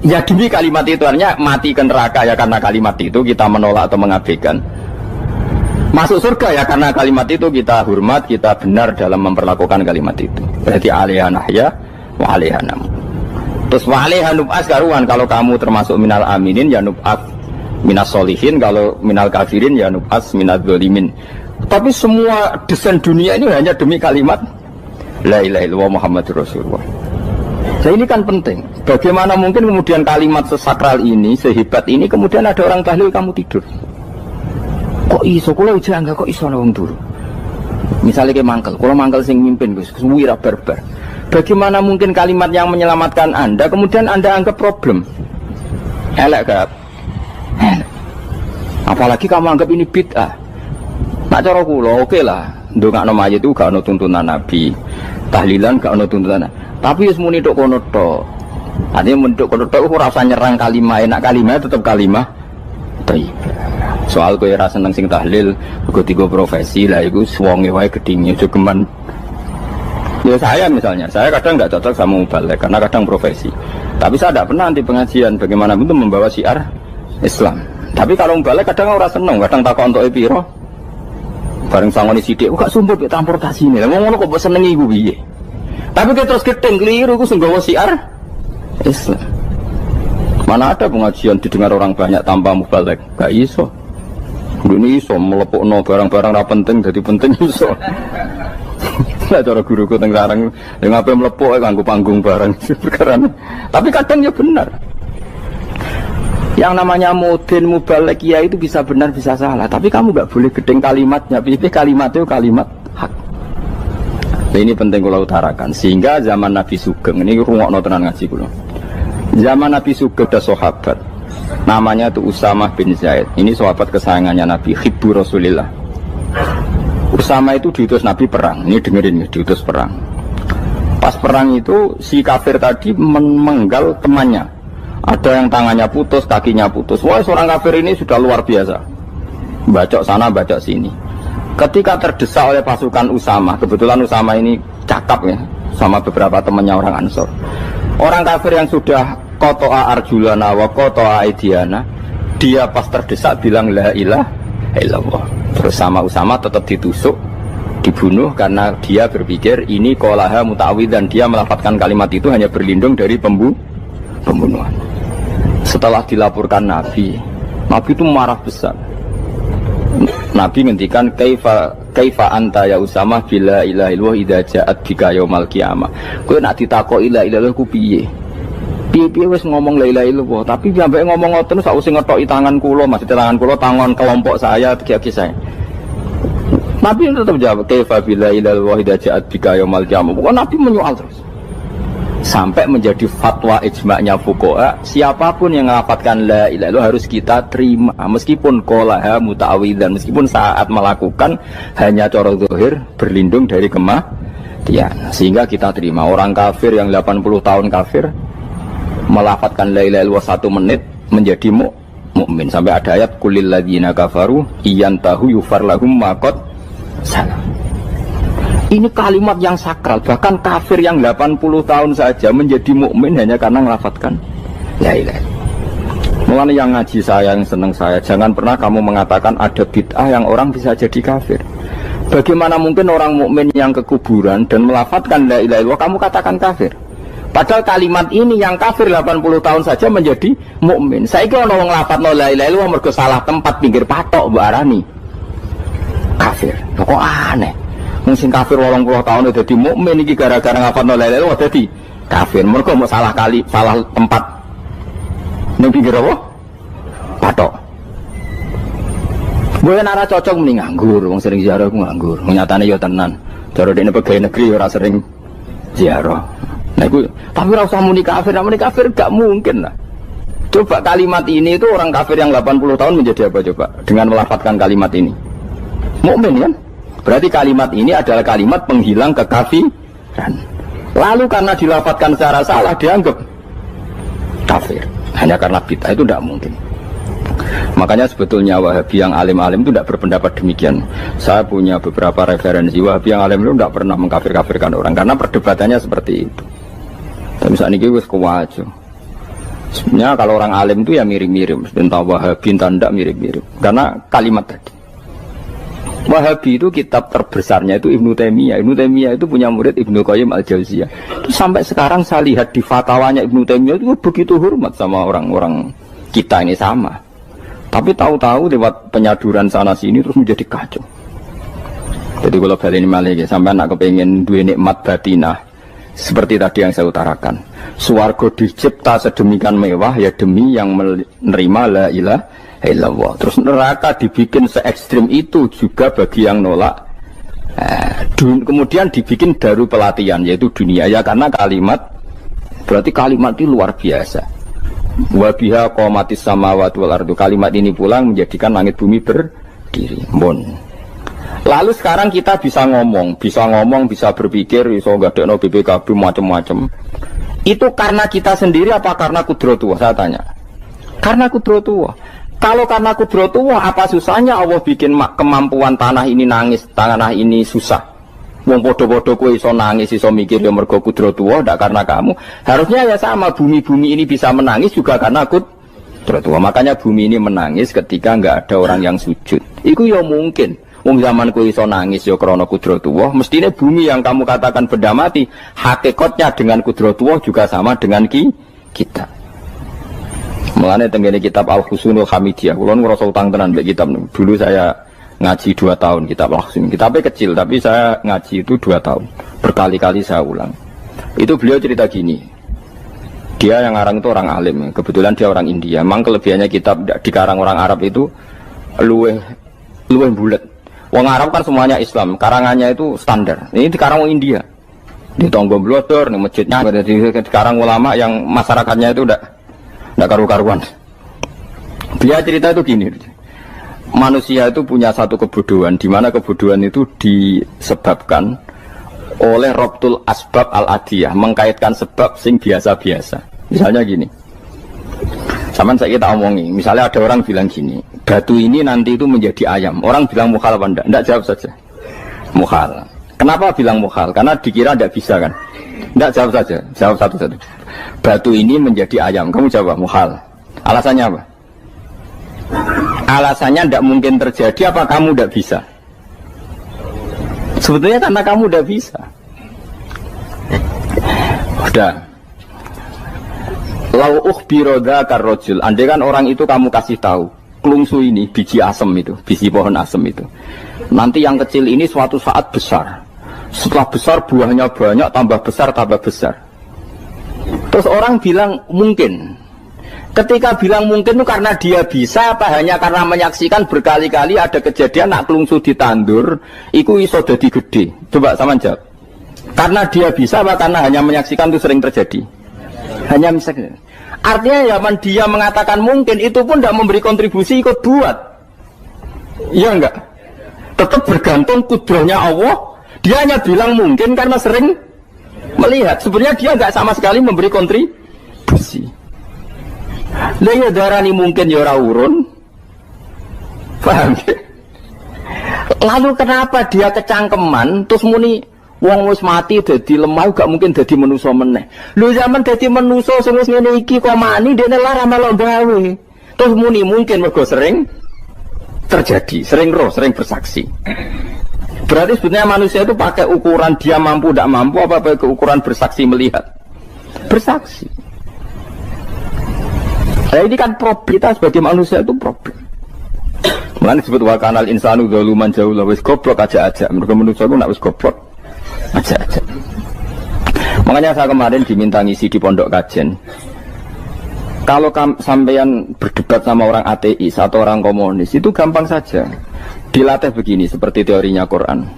ya demi kalimat itu artinya mati ke neraka ya karena kalimat itu kita menolak atau mengabaikan masuk surga ya karena kalimat itu kita hormat, kita benar dalam memperlakukan kalimat itu. Berarti alaiha nahya wa alaiha nam. Terus wa alaiha nub'as karuan kalau kamu termasuk minal aminin ya nub'as minas solihin, kalau minal kafirin ya nub'as minal zolimin. Tapi semua desain dunia ini hanya demi kalimat la ilaha illallah Muhammadur Rasulullah. Jadi ini kan penting. Bagaimana mungkin kemudian kalimat sesakral ini, sehebat ini kemudian ada orang tahlil kamu tidur. Kok iso kula jangga kok iso ana wong turu. Misale ke mangkel, kula mangkel sing mimpin Gus, wira barbar. Bagaimana mungkin kalimat yang menyelamatkan Anda kemudian Anda anggap problem? Elek gak? Apalagi kamu anggap ini bid'ah. Nak cara kula oke lah, ndongakno mayit itu gak ono tuntunan Nabi. Tahlilan gak ono tuntunan. Tapi wis muni tok kono tok. Artinya mentuk kono tok ora usah nyerang kalimah, enak kalimah tetap kalimah thayyibah. Soal kowe ra seneng sing tahlil, mergo tiga profesi lah iku wonge wae gedhinge aja geman. Ya saya misalnya, saya kadang enggak cocok sama mubalek karena kadang profesi. Tapi saya tidak pernah anti pengajian bagaimana untuk membawa syiar Islam. Tapi kalau mubalek kadang ora seneng, kadang takok entuk piro Bareng sangoni sithik, kok sumput mek transportasi ini. Lah ngono kok mbok senengi iku piye? Tapi kita terus gedeng keliru iku sing gawa siar Islam. Mana ada pengajian didengar orang banyak tanpa mubalek? Gak iso. Ini iso melepokno barang-barang ra penting jadi penting iso. Lah cara guruku teng sareng yang ape melepok kanggo panggung barang perkara. Tapi kadang ya benar. Yang namanya mudin mubalek ya itu bisa benar bisa salah. Tapi kamu gak boleh gedeng kalimatnya. Pilih kalimat itu kalimat hak. Nah, ini penting kula utarakan. Sehingga zaman Nabi Sugeng ini rungokno tenan ngaji kula. Zaman Nabi Sugeng ada sahabat. Namanya itu Usamah bin Zaid. Ini sahabat kesayangannya Nabi, Hibbu Rasulillah. Usama itu diutus Nabi perang. Ini dengerin, diutus perang. Pas perang itu si kafir tadi menggal temannya. Ada yang tangannya putus, kakinya putus. Wah, seorang kafir ini sudah luar biasa. Bacok sana, bacok sini. Ketika terdesak oleh pasukan Usama, kebetulan Usama ini cakap ya, sama beberapa temannya orang Ansor. Orang kafir yang sudah kotoa arjulana wa kotoa aidiana, dia pas terdesak bilang la ilaha illallah. Terus sama Usama tetap ditusuk, dibunuh karena dia berpikir ini qolaha muta'awid dan dia melafadzkan kalimat itu hanya berlindung dari pembunuhan. Setelah dilaporkan Nabi itu marah besar. Nabi ngendikan kaifa anta ya Usama bila ilaha illallah idza ja'at bika yaumal qiyamah. Kowe nek ditakoki la ilaha illallah ku piye? Piye wis ngomong la ilaha illallah, tapi sampai ngomong ngoten sausé ngethoki tangan kula, maksud tangan kula tangan kelompok saya, kaki saya. Nabi tetap jawab kaifa bila ilaha illallah idza ja'at bika yaumal qiyamah. Pokoknya Nabi menyoal terus. Sampai menjadi fatwa ijma'nya fuqaha, siapapun yang melafadzkan la ilaha illallah harus kita terima meskipun qolaha muta'awidzan, meskipun saat melakukan hanya cara zahir berlindung dari kematian, sehingga kita terima. Orang kafir yang 80 tahun kafir melafadzkan la ilaha illallah 1 menit menjadi mukmin. Sampai ada ayat qulil ladzina kafaru iyantahu yufar lahum ma qad salam. Ini kalimat yang sakral, bahkan kafir yang 80 tahun saja menjadi mukmin hanya karena melafadzkan la ilaha. Mulane yang ngaji saya, yang seneng saya, jangan pernah kamu mengatakan ada bid'ah yang orang bisa jadi kafir. Bagaimana mungkin orang mukmin yang ke kuburan dan melafadzkan la ilaha illallah kamu katakan kafir? Padahal kalimat ini yang kafir 80 tahun saja menjadi mukmin. Saiki ana wong nglafadzno la ilaha illallah mergo salah tempat pinggir patok mbok arani kafir. Kok aneh. Mungkin kafir 80 tahun udah jadi mukmin iki gara-gara ngafalno la ilaha illallah dadi kafir. Mergo mau salah tempat ning pinggir apa? Patok. Boyo nara cocok mending nganggur, wong sering ziarah ku nganggur. Nyatane ya tenan. Cara dene pegawai negeri ora sering ziarah. Nah iku tapi ora usah muni kafir gak mungkin lah. Coba kalimat ini itu orang kafir yang 80 tahun menjadi apa coba dengan melafadzkan kalimat ini? Mukmin kan? Berarti kalimat ini adalah kalimat penghilang kekafiran. Lalu karena dilafadzkan secara salah dianggap kafir. Hanya karena bid'ah itu tidak mungkin. Makanya sebetulnya Wahabi yang alim-alim itu tidak berpendapat demikian. Saya punya beberapa referensi Wahabi yang alim itu tidak pernah mengkafir-kafirkan orang karena perdebatannya seperti itu. Dan misalnya ini wis kuwajo. Sebenarnya kalau orang alim itu ya mirip-mirip. Entah Wahabi entah tidak mirip-mirip. Karena kalimat tadi. Wahabi itu kitab terbesarnya itu Ibnu Taimiyah. Ibnu Taimiyah itu punya murid Ibnu Qayyim Al-Jauziyah. Sampai sekarang saya lihat di fatwanya Ibnu Taimiyah itu begitu hormat sama orang-orang kita ini sama. Tapi tahu-tahu lewat penyaduran sana sini terus menjadi kacau. Jadi kalau balik ini malah sampai anak kepengen dua nikmat batinah seperti tadi yang saya utarakan. Swarga dicipta sedemikian mewah ya demi yang menerima la ilaha illallah. Terus neraka dibikin se ekstrim itu juga bagi yang nolak. Kemudian dibikin daru pelatihan yaitu dunia ya karena kalimat berarti kalimat itu luar biasa. Wa biha qamatis samawati wal ardu. Kalimat ini pulang menjadikan langit bumi berdiri. Lalu sekarang kita bisa ngomong, bisa berpikir, bisa ngadekno BPKB macam-macam. Itu karena kita sendiri apa karena kudratullah? Saya tanya. Karena kudratullah. Kalau karena kudratullah, apa susahnya Allah bikin kemampuan tanah ini nangis, tanah ini susah. Wong podo-podo kowe iso nangis, iso mikir ya mergo kudratullah, ndak karena kamu. Harusnya ya sama, bumi-bumi ini bisa menangis juga karena kudratullah. Makanya bumi ini menangis ketika enggak ada orang yang sujud. Itu ya mungkin. Wong zaman kowe iso nangis ya krana kudratullah, mestine bumi yang kamu katakan benda mati, hakikatnya dengan kudratullah juga sama dengan kita. Mulane tenggene kitab Al-Husunul Hamidiyah, kula ngrasa utang tenan mbek kitab niku. Dulu saya ngaji 2 tahun kitab Al-Husun. Kitabnya kecil tapi saya ngaji itu 2 tahun. Berkali-kali saya ulang. Itu beliau cerita gini. Dia yang ngarang itu orang alim, kebetulan dia orang India. Memang kelebihannya kitab dikarang orang Arab itu luweh bulat. Wong Arab kan semuanya Islam, karangannya itu standar. Ini dikarang orang India. Di Tonggo Blodor, di masjidnya, dikarang ulama yang masyarakatnya itu udah karu-karuan. Dia cerita itu gini. Manusia itu punya satu kebodohan, di mana kebodohan itu disebabkan oleh Robtul Asbab Al-Adiyah, mengkaitkan sebab sing biasa-biasa. Misalnya gini. Sama saya kita omongi, misalnya ada orang bilang gini, batu ini nanti itu menjadi ayam. Orang bilang mukhal apa enggak? Enggak, jawab saja. Mukhal. Kenapa bilang mukhal? Karena dikira enggak bisa kan? Enggak, jawab saja. Jawab satu-satu. Batu ini menjadi ayam. Kamu jawab mukhal. Alasannya apa? Alasannya enggak mungkin terjadi, apa kamu enggak bisa? Sebetulnya karena kamu enggak bisa. Udah. Lau ukhbiro dzakar rajul, andai kan orang itu kamu kasih tahu, klungsu ini biji asem itu, biji pohon asem itu. Nanti yang kecil ini suatu saat besar. Setelah besar buahnya banyak, tambah besar, tambah besar. Terus orang bilang mungkin. Ketika bilang mungkin itu karena dia bisa, apa hanya karena menyaksikan berkali-kali ada kejadian nak klungsu ditandur, iku iso dadi gede. Coba sama jawab. Karena dia bisa, apa karena hanya menyaksikan itu sering terjadi? Hanya misalnya. Artinya zaman dia mengatakan mungkin itu pun tidak memberi kontribusi ikut buat. Iya enggak? Tetap bergantung kudrahnya Allah. Dia hanya bilang mungkin karena sering melihat. Sebenarnya dia enggak sama sekali memberi kontribusi. Lah ya darani mungkin ya ora urun. Paham ya? Lalu kenapa dia kecangkeman terus muni wong wis mati dadi lemah gak mungkin dadi manusa meneh. Lho zaman dadi manusa sing wis ngene iki kok mani dene lara melok gawe. Terus muni mungkin mergo sering terjadi, sering roh, sering bersaksi. Berarti sebenarnya manusia itu pakai ukuran dia mampu tidak mampu apa pakai ukuran bersaksi melihat. Bersaksi. Nah, ini kan problem kita sebagai manusia itu problem. Mulane disebut wa kanal insanu zaluman jahula wis goblok aja. Mergo manusia itu nak wis goblok aja. Makanya saya kemarin diminta ngisi di pondok kajen. Kalau sampeyan berdebat sama orang ateis atau orang komunis itu gampang saja. Dilatih begini seperti teorinya Quran.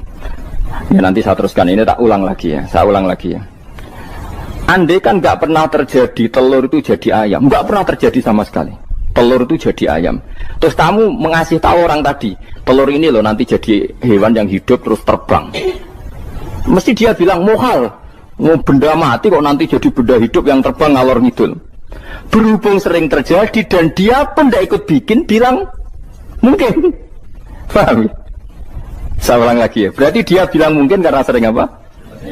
Ya nanti saya teruskan ini tak ulang lagi ya. Saya ulang lagi ya. Andai kan nggak pernah terjadi telur itu jadi ayam, nggak pernah terjadi sama sekali. Telur itu jadi ayam. Terus kamu mengasih tahu orang tadi, telur ini loh nanti jadi hewan yang hidup terus terbang. Mesti dia bilang muhal, mau benda mati kok nanti jadi benda hidup yang terbang ngalor ngidul. Berhubung sering terjadi dan dia pun tidak ikut bikin, bilang mungkin. Paham? Saya ulang lagi ya. Berarti dia bilang mungkin karena sering apa?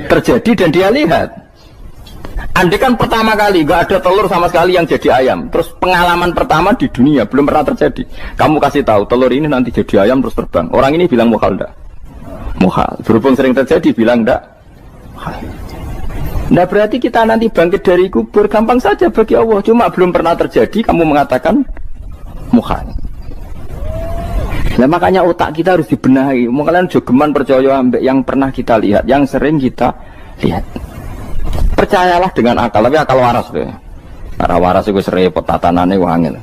Terjadi dan dia lihat. Andai kan pertama kali gak ada telur sama sekali yang jadi ayam, terus pengalaman pertama di dunia belum pernah terjadi. Kamu kasih tahu telur ini nanti jadi ayam terus terbang. Orang ini bilang muhal enggak? Muhal. Berhubung sering terjadi bilang enggak? Nah berarti kita nanti bangkit dari kubur gampang saja bagi Allah. Cuma belum pernah terjadi kamu mengatakan muhal. Nah makanya otak kita harus dibenahi. Kalian jogeman percaya ambek yang pernah kita lihat, yang sering kita lihat. Percayalah dengan akal, tapi akal waras deh. Karena waras itu serempet tatanannya wangil.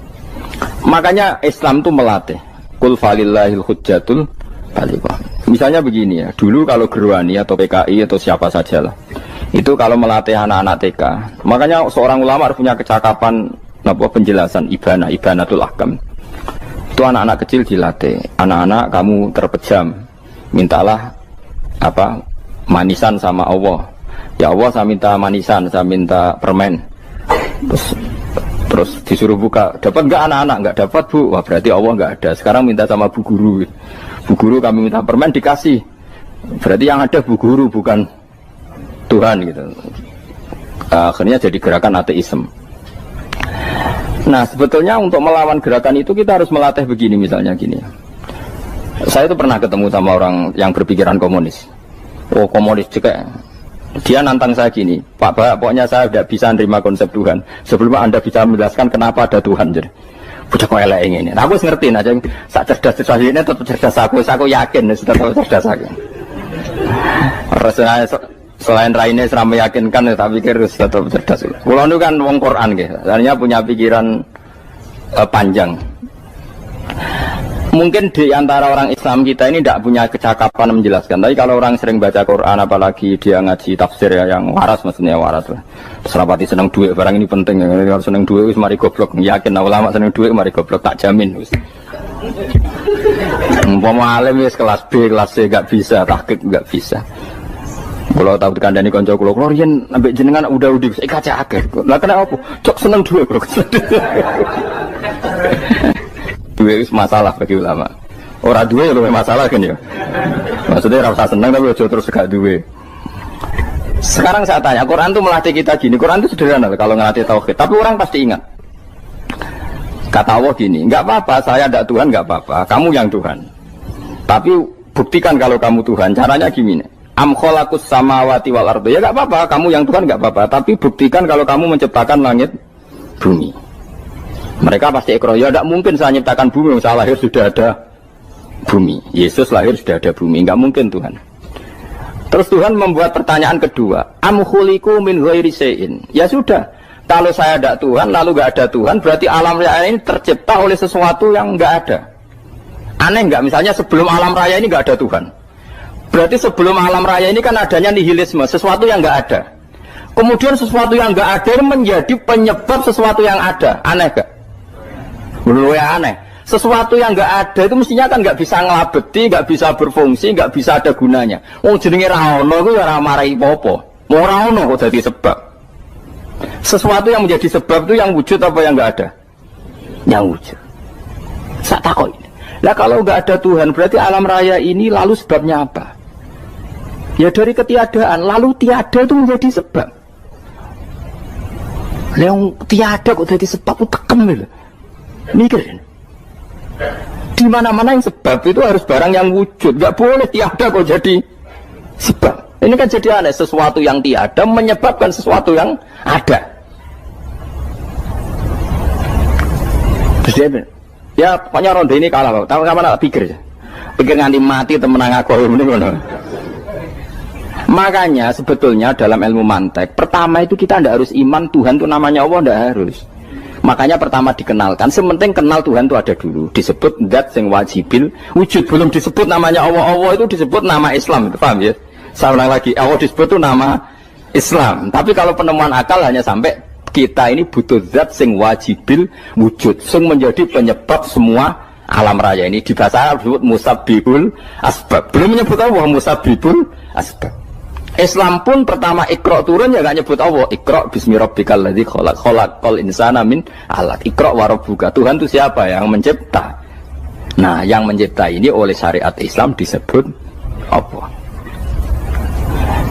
Makanya Islam itu melatih. Qul falillahil hujjatul balighah. Misalnya begini ya, dulu kalau Gerwani atau PKI atau siapa saja lah, itu kalau melatih anak-anak TK, makanya seorang ulama harus punya kecakapan penjelasan ibanatul ahkam. Itu anak-anak kecil dilatih. Anak-anak kamu terpejam, mintalah manisan sama Allah. Ya Allah saya minta manisan, saya minta permen. Terus disuruh buka, dapat enggak anak-anak? Enggak dapat bu, wah berarti Allah enggak ada. Sekarang minta sama bu guru. Bu guru kami minta permen dikasih. Berarti yang ada bu guru bukan Tuhan gitu. Akhirnya jadi gerakan ateisme. Nah sebetulnya untuk melawan gerakan itu kita harus melatih begini misalnya gini. Saya itu pernah ketemu sama orang yang berpikiran komunis. Oh komunis juga. Dia nantang saya gini, Pak, pokoknya saya tidak bisa menerima konsep Tuhan sebelum Anda bisa menjelaskan kenapa ada Tuhan. Jadi, bocah kok elek ini. Nah, aku ngerti aja, sak cerdas ini tetap cerdas aku yakin, tetap cerdas aku. Rasanya selain raine serama meyakinkan, tak pikir tetap cerdas. Kulo itu kan wong Quran gitu, artinya punya pikiran panjang. Mungkin di antara orang Islam kita ini tidak punya kecakapan menjelaskan. Tapi kalau orang sering baca Quran, apalagi dia ngaji tafsir ya, yang waras, maksudnya waras lah. Serapati seneng duit, barang ini penting. Kalau seneng duit, mari goblok. Yakin ulama seneng duit, mari goblok. Tak jamin. Umpama alim ya kelas B, kelas C gak bisa, tahqiq gak bisa. Kalau tahu dikandani konco kulo, riyen ambek jenengan udah saya kaca akhir. Lah kena apa? Cok seneng duit, bro. Duit itu masalah bagi ulama. Orang duit lebih masalah kan ya. Maksudnya rasa senang tapi terus gak duit. Sekarang saya tanya, Quran itu melatih kita gini. Quran itu sederhana kalau ngelatih tauhid. Tapi orang pasti ingat. Kata Allah gini, nggak apa-apa, saya ada Tuhan nggak apa-apa. Kamu yang Tuhan. Tapi buktikan kalau kamu Tuhan. Caranya gini. Am khalaqus samawati wal ardi. Ya nggak apa-apa, kamu yang Tuhan nggak apa-apa. Tapi buktikan kalau kamu menciptakan langit, bumi. Mereka pasti ikrar, ya tidak mungkin saya menciptakan bumi, saya lahir sudah ada bumi. Yesus lahir sudah ada bumi, nggak mungkin Tuhan. Terus Tuhan membuat pertanyaan kedua, am khuliqu min ghairi syai'in. Ya sudah, kalau saya ada Tuhan, lalu nggak ada Tuhan, berarti alam raya ini tercipta oleh sesuatu yang nggak ada. Aneh nggak? Misalnya sebelum alam raya ini nggak ada Tuhan. Berarti sebelum alam raya ini kan adanya nihilisme, sesuatu yang nggak ada. Kemudian sesuatu yang nggak ada menjadi penyebab sesuatu yang ada. Aneh nggak? Menurut ya aneh, sesuatu yang nggak ada itu mestinya kan nggak bisa ngelabeti, nggak bisa berfungsi, nggak bisa ada gunanya. Oh jenenge raono itu ya ramai popo, mau raono kok jadi sebab. Sesuatu yang menjadi sebab itu yang wujud apa yang nggak ada? Yang wujud. Saya takut. Lah kalau nggak ada Tuhan berarti alam raya ini lalu sebabnya apa? Ya dari ketiadaan, lalu tiada itu menjadi sebab. Yang tiada kok jadi sebab itu tekem gitu. Mikirin, di mana-mana yang sebab itu harus barang yang wujud, nggak boleh tiada kok jadi sebab. Ini kan jadi aneh, sesuatu yang tiada menyebabkan sesuatu yang ada. Terus dia, ya pokoknya ronde ini kalah, tahu kapan tak pikir nganti mati temenang aku ini. Makanya sebetulnya dalam ilmu mantek, pertama itu kita tidak harus iman Tuhan itu namanya Allah, tidak harus. Makanya pertama dikenalkan, sementing kenal Tuhan itu ada dulu. Disebut zat sing wajibil wujud, belum disebut namanya Allah. Allah itu disebut nama Islam, itu paham ya? Saya ulang lagi, Allah disebut itu nama Islam. Tapi kalau penemuan akal hanya sampai kita ini butuh zat sing wajibil wujud, sing menjadi penyebab semua alam raya ini. Di bahasa Arab disebut musabbibul asbab. Belum menyebut Allah musabbibul asbab. Islam pun pertama Iqra turun ya gak nyebut Allah. Iqra bismi rabbikal ladzi khalaq, khalaqal insana min 'alaq. Iqra wa rabbuka. Tuhan itu siapa? Yang mencipta. Nah, yang mencipta ini oleh syariat Islam disebut Allah.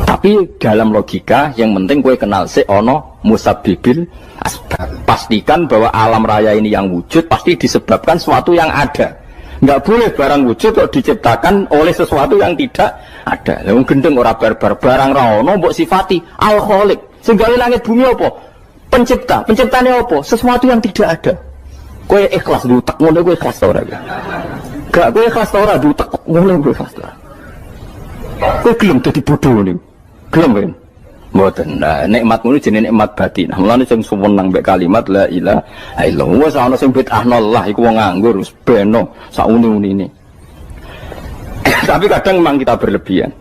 Tapi dalam logika yang penting kowe kenal si ono musabbibil asbab. Pastikan bahwa alam raya ini yang wujud pasti disebabkan sesuatu yang ada. Nggak boleh barang wujud kok diciptakan oleh sesuatu yang tidak ada. Yang gendeng ora barbar barang ra ono mbok sifati al-khaliq. Sing gawe langit bumi apa? Pencipta. Penciptane apa? Sesuatu yang tidak ada. Kowe ikhlas dutek ngono kowe ikhlas ora? Gak kowe ikhlas ora dutek ngono kowe ikhlas ora? Kowe gelem dadi bodho niku. Gelem kan? Mboten. Nah, nikmat ngono jenenge nikmat batin. Mulane sing suwenang mbek kalimat la ilaha illallah. Wis ana sing bid'ahnallah iku wong nganggur wis beno sauni-unine. Tapi kadang memang kita berlebihan.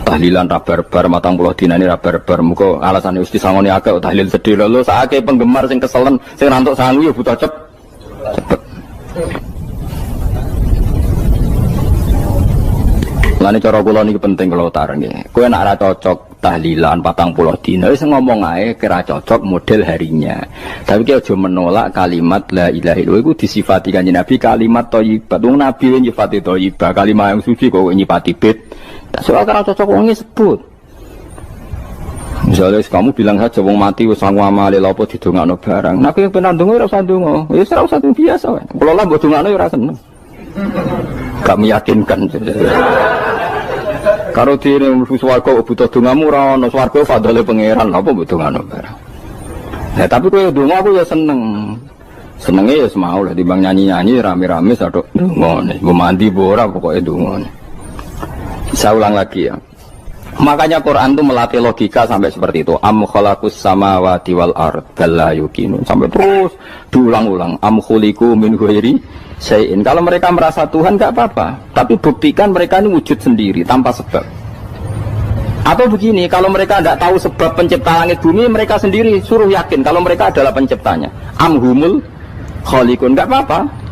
Tahlilan ra barbar 40 dinane ra barbar. Muga alasane wis disangoni akeh tahlil sedih lho sakake penggemar sing keselen sing rantuk sangu ya butuh cepet. Lani cara kula niki penting kula utara nggih. Kowe nek ora cocok tahlilan 40 dina wis ngomong ae kira cocok model harinya. Tapi ki aja menolak kalimat la ilaha illallah iku disifati Kanjeng Nabi kalimat thayyibah. Wong Nabi nyifati thayyibah, kalimat yang suci kok nyifati bid. Tak soal kira cocok wong sebut. Misalnya kamu bilang saja wong mati wis sangu amale lha apa didongakno barang. Nek kowe pengen ndonga ora usah ndonga. Wis ora usah biasa wae. Kula lah mbok dongakno ora seneng. Gak meyakinkan. Karo dene mlebu swarga butuh dongamu ora ono swarga fadhole pangeran apa mbok dongano barang. Nah tapi kowe donga aku ya seneng. Senenge ya semau lah timbang nyanyi-nyanyi rame-rame sadok ngene. Mbok mandi mbok ora pokoke donga. Saya ulang lagi ya. Makanya Quran itu melatih logika sampai seperti itu. Am khalaqus samawati wal ard balla yuqinun. Sampai terus diulang-ulang. Am khuliqu min ghairi syai'in. Kalau mereka merasa Tuhan enggak apa-apa, tapi buktikan mereka ini wujud sendiri tanpa sebab. Atau begini, kalau mereka tidak tahu sebab pencipta langit bumi, mereka sendiri suruh yakin kalau mereka adalah penciptanya. Am humul khaliqun, enggak apa-apa.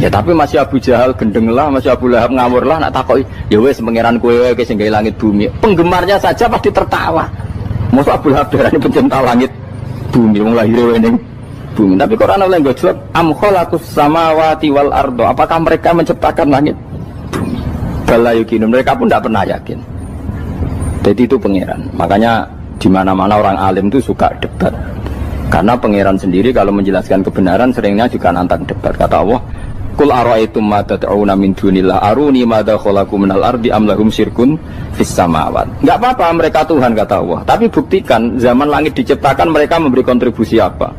Ya tapi masih Abu Jahal gendeng lah, masih Abu Lahab ngawur lah, nak takoki, ya wes pangeran kowe ke sing gawe langit bumi. Penggemarnya saja pasti tertawa. Masa Abu Lahab darani pencipta langit bumi, wong lahir ning bumi. Tapi Quran oleh nggo jawab, am khalaqus samawati wal ardo. Apakah mereka menciptakan langit bumi? Bala yuqinun, mereka pun tidak pernah yakin. Jadi itu pangeran. Makanya di mana-mana orang alim itu suka debat. Karena pangeran sendiri kalau menjelaskan kebenaran seringnya juga nantang debat. Kata Allah, Qul ara'aytum ma tad'una min dunillah aruni madza khalaqu minal ardi am lahum syirkun fis samawat. Enggak apa-apa mereka Tuhan kata Allah, tapi buktikan zaman langit diciptakan mereka memberi kontribusi apa?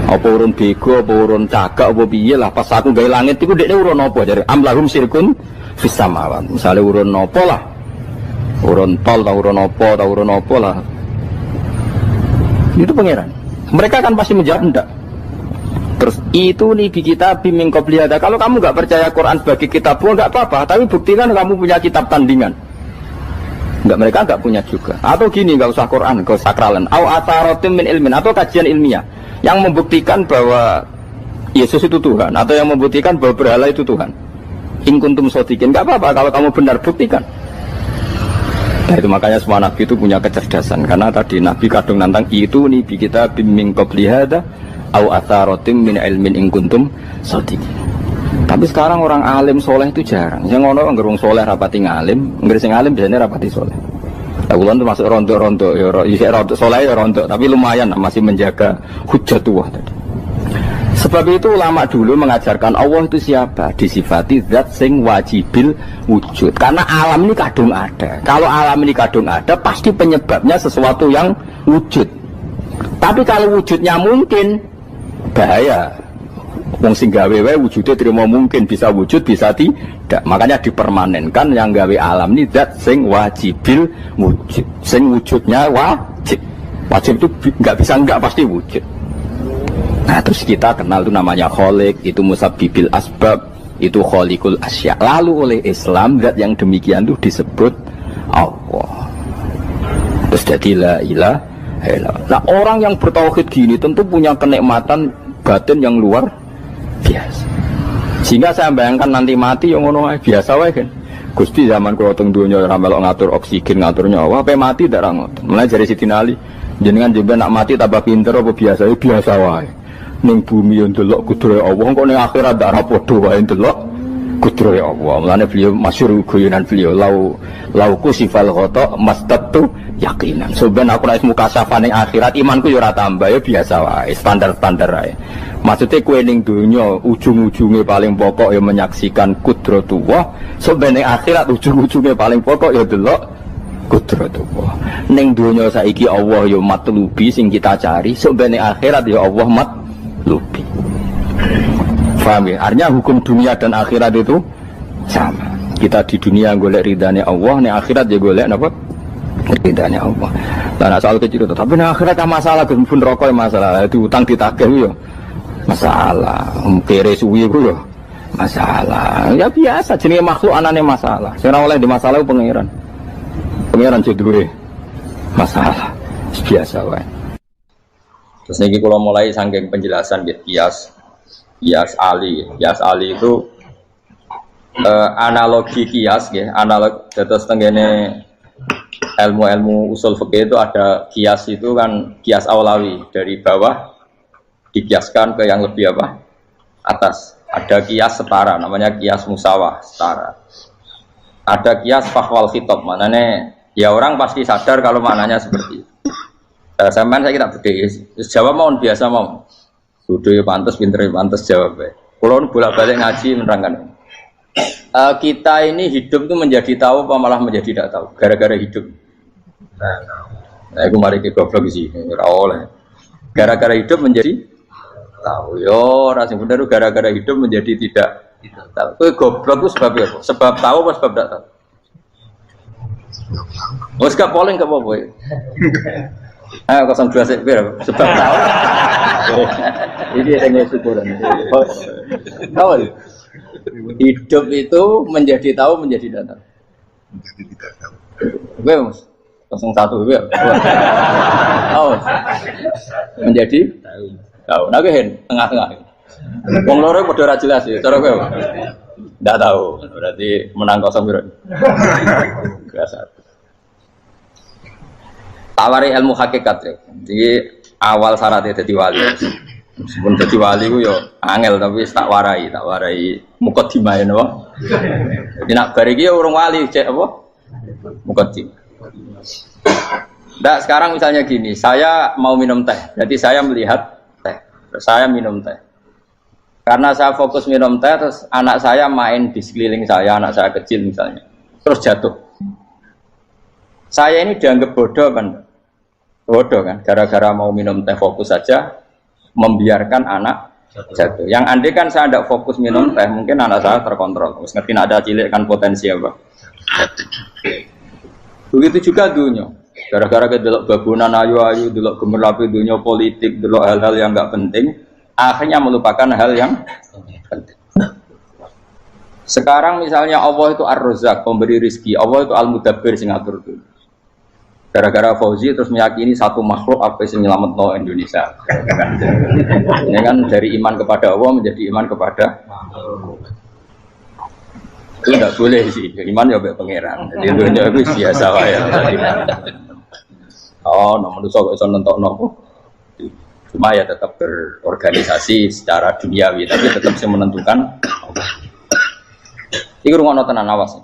Apa urun bego, apa urun cagak, apa piye lah pas aku gawe langit iku dekne urun apa jare am lahum syirkun fis samawat. Misale urun apa lah? Urun tol ta urun apa lah. Itu pangeran. Mereka kan pasti menjawab enggak. Terus itu nih di kitab biming qobliyada. Kalau kamu nggak percaya Quran sebagai kitab pun nggak apa-apa, tapi buktikan kamu punya kitab tandingan. Mereka nggak punya juga. Atau gini, nggak usah Quran, nggak usah sakralan. Au atharotim min ilmin, atau kajian ilmiah yang membuktikan bahwa Yesus itu Tuhan, atau yang membuktikan bahwa berhala itu Tuhan. In kuntum shodiqin, nggak apa-apa kalau kamu benar, buktikan. Nah itu makanya semua nabi itu punya kecerdasan, karena tadi nabi kadung nantang itu nih di kitab biming qobliyada au atharatim min ilmin in kuntum shodiqin. Tapi sekarang orang alim soleh itu jarang. Yang ngono ngerung soleh rapati ngalim, nggere sing alim biasanya rapati soleh. Aku masuk rontok-rontok ya rontok soleh ya rontok, tapi lumayan masih menjaga hujjatullah tadi. Sebab itu ulama dulu mengajarkan Allah itu siapa? Disifati zat sing wajibil wujud. Karena alam ini kadung ada. Kalau alam ini kadung ada, pasti penyebabnya sesuatu yang wujud. Tapi kalau wujudnya mungkin, bahaya. Wong sing gawe wae wujude terima mungkin bisa wujud bisa tidak. Makanya dipermanenkan yang gawe alam ini zat sing wajibil wujud. Sing wujudnya wajib. Wajib itu enggak bisa enggak pasti wujud. Nah terus kita kenal itu namanya khaliq, itu musabbibil asbab, itu khaliqul asya. Lalu oleh Islam zat yang demikian itu disebut Allah. Terus jadi la ilaha illallah. Nah orang yang bertauhid gini tentu punya kenikmatan batin yang luar biasa. Sehingga saya bayangkan nanti mati yang ngono biasa wae kan. Gusti zaman kula teng donya ora melok ngatur oksigen, ngatur nyawa, ape mati ndak ra ngoten. Mulai dari Sidin Ali, jenengan jemben nak mati tambah pinter apa biasa? Biasa wae. Ning bumi yo ndelok kudrohe Allah, kok ning akhirat ndak ra padha wae ndelok kudrohe Allah. Mulane beliau masyhur guyonan beliau lauku sifal ghata mastatu yakinan. Soben aku nek mukasafah ning akhirat imanku yo ora tambah ya biasa wae, standar-standar wae. Maksudnya kue ning dunya ujung-ujungnya paling pokok ya menyaksikan kudratullah. Soben ning akhirat ujung-ujungnya paling pokok ya delok kudratullah. Ning dunya saiki Allah ya matlubi sing kita cari, soben ning akhirat ya Allah matlubi. Paham ya? Artinya hukum dunia dan akhirat itu sama. Kita di dunia golek ridhanya Allah, ning akhirat ya golek napa? Ridhanya Allah. Lah soal kecil itu, tapi ning akhirat kan masalah pun rokok masalah, itu utang ditagih yo. Masalah, kere suwi ku yo masalah. Ya biasa jenenge makhluk anane masalah. Sing ora oleh di masalah pangeran. Pangeran duwe masalah. Biasa wae. Terus niki kula mulai saking penjelasan nggih kias ali. Kias ali itu analogi kias nggih, analog dados tengene ilmu-ilmu usul fikih itu ada kias itu kan kias aulawi dari bawah dikiaskan ke yang lebih apa? Atas. Ada kias setara, namanya kias musawah setara. Ada kias fahwal khitab, maknanya ya orang pasti sadar kalau maknanya seperti itu. Sampean saya kira beda. Jawab mau biasa mau. Sudah pantas, pinter pantas jawab. Kalau bolak-balik ngaji menerangkan. Kita ini hidup itu menjadi tahu apa malah menjadi tidak tahu gara-gara hidup. Nah, aku mari ke goblok sih, ora oleh. Gara-gara hidup menjadi tahu. Yo, ora sing bener gara-gara hidup menjadi tidak tahu. Kowe goblok itu sebab apa? Sebab tahu apa sebab tidak tahu? Wes gak polling gak apa-apa. Ah, 02 sik pira? Sebab tahu. Ini yang syukuran. Tahu. Hidup itu menjadi tahu menjadi tidak tahu. Menjadi tidak tahu. Oke, Mas. 01 ya. Oh. Menjadi tahu. Nah, kowe tengah-tengah. Wong loro padha ora jelas ya, cara kowe. Ndak tahu. Berarti menang 0 piro? 2-1. Tawari ilmu hakikat ya. Jadi awal syaratnya jadi wali. Meskipun jadi wali ku yo angel tapi tak warai mukadimah napa. Jadi nak bar iki urung wali cek apa? Mukadimah. Ndak sekarang misalnya gini, saya mau minum teh. Jadi saya melihat teh. Saya minum teh. Karena saya fokus minum teh terus anak saya main di sekeliling saya, anak saya kecil misalnya. Terus jatuh. Saya ini dianggap bodoh kan? Bodoh kan? Gara-gara mau minum teh fokus saja membiarkan anak jatuh. Yang andai kan saya tidak fokus minum teh, mungkin anak saya terkontrol. Terus ngerti ada cilik kan potensi apa? Begitu juga dunia. Gara-gara delok babunan ayu-ayu, delok gemerlapi dunia politik, delok hal-hal yang enggak penting, akhirnya melupakan hal yang penting. Sekarang misalnya Allah itu Ar-Razzaq, pemberi rizki, Allah itu Al-Mudabbir sing ngatur dunia. Gara-gara Fauzi terus meyakini satu makhluk apa yang nyelametno Indonesia. Ini kan dari iman kepada Allah menjadi iman kepada itu tidak boleh sih. Iman ya be pangeran. Jadi dunia itu biasa wae. Oh, nomor itu kok iso nentokno. Cuma ya tetap berorganisasi secara duniawi, tapi tetap sih menentukan. Iku rungono tenan awas.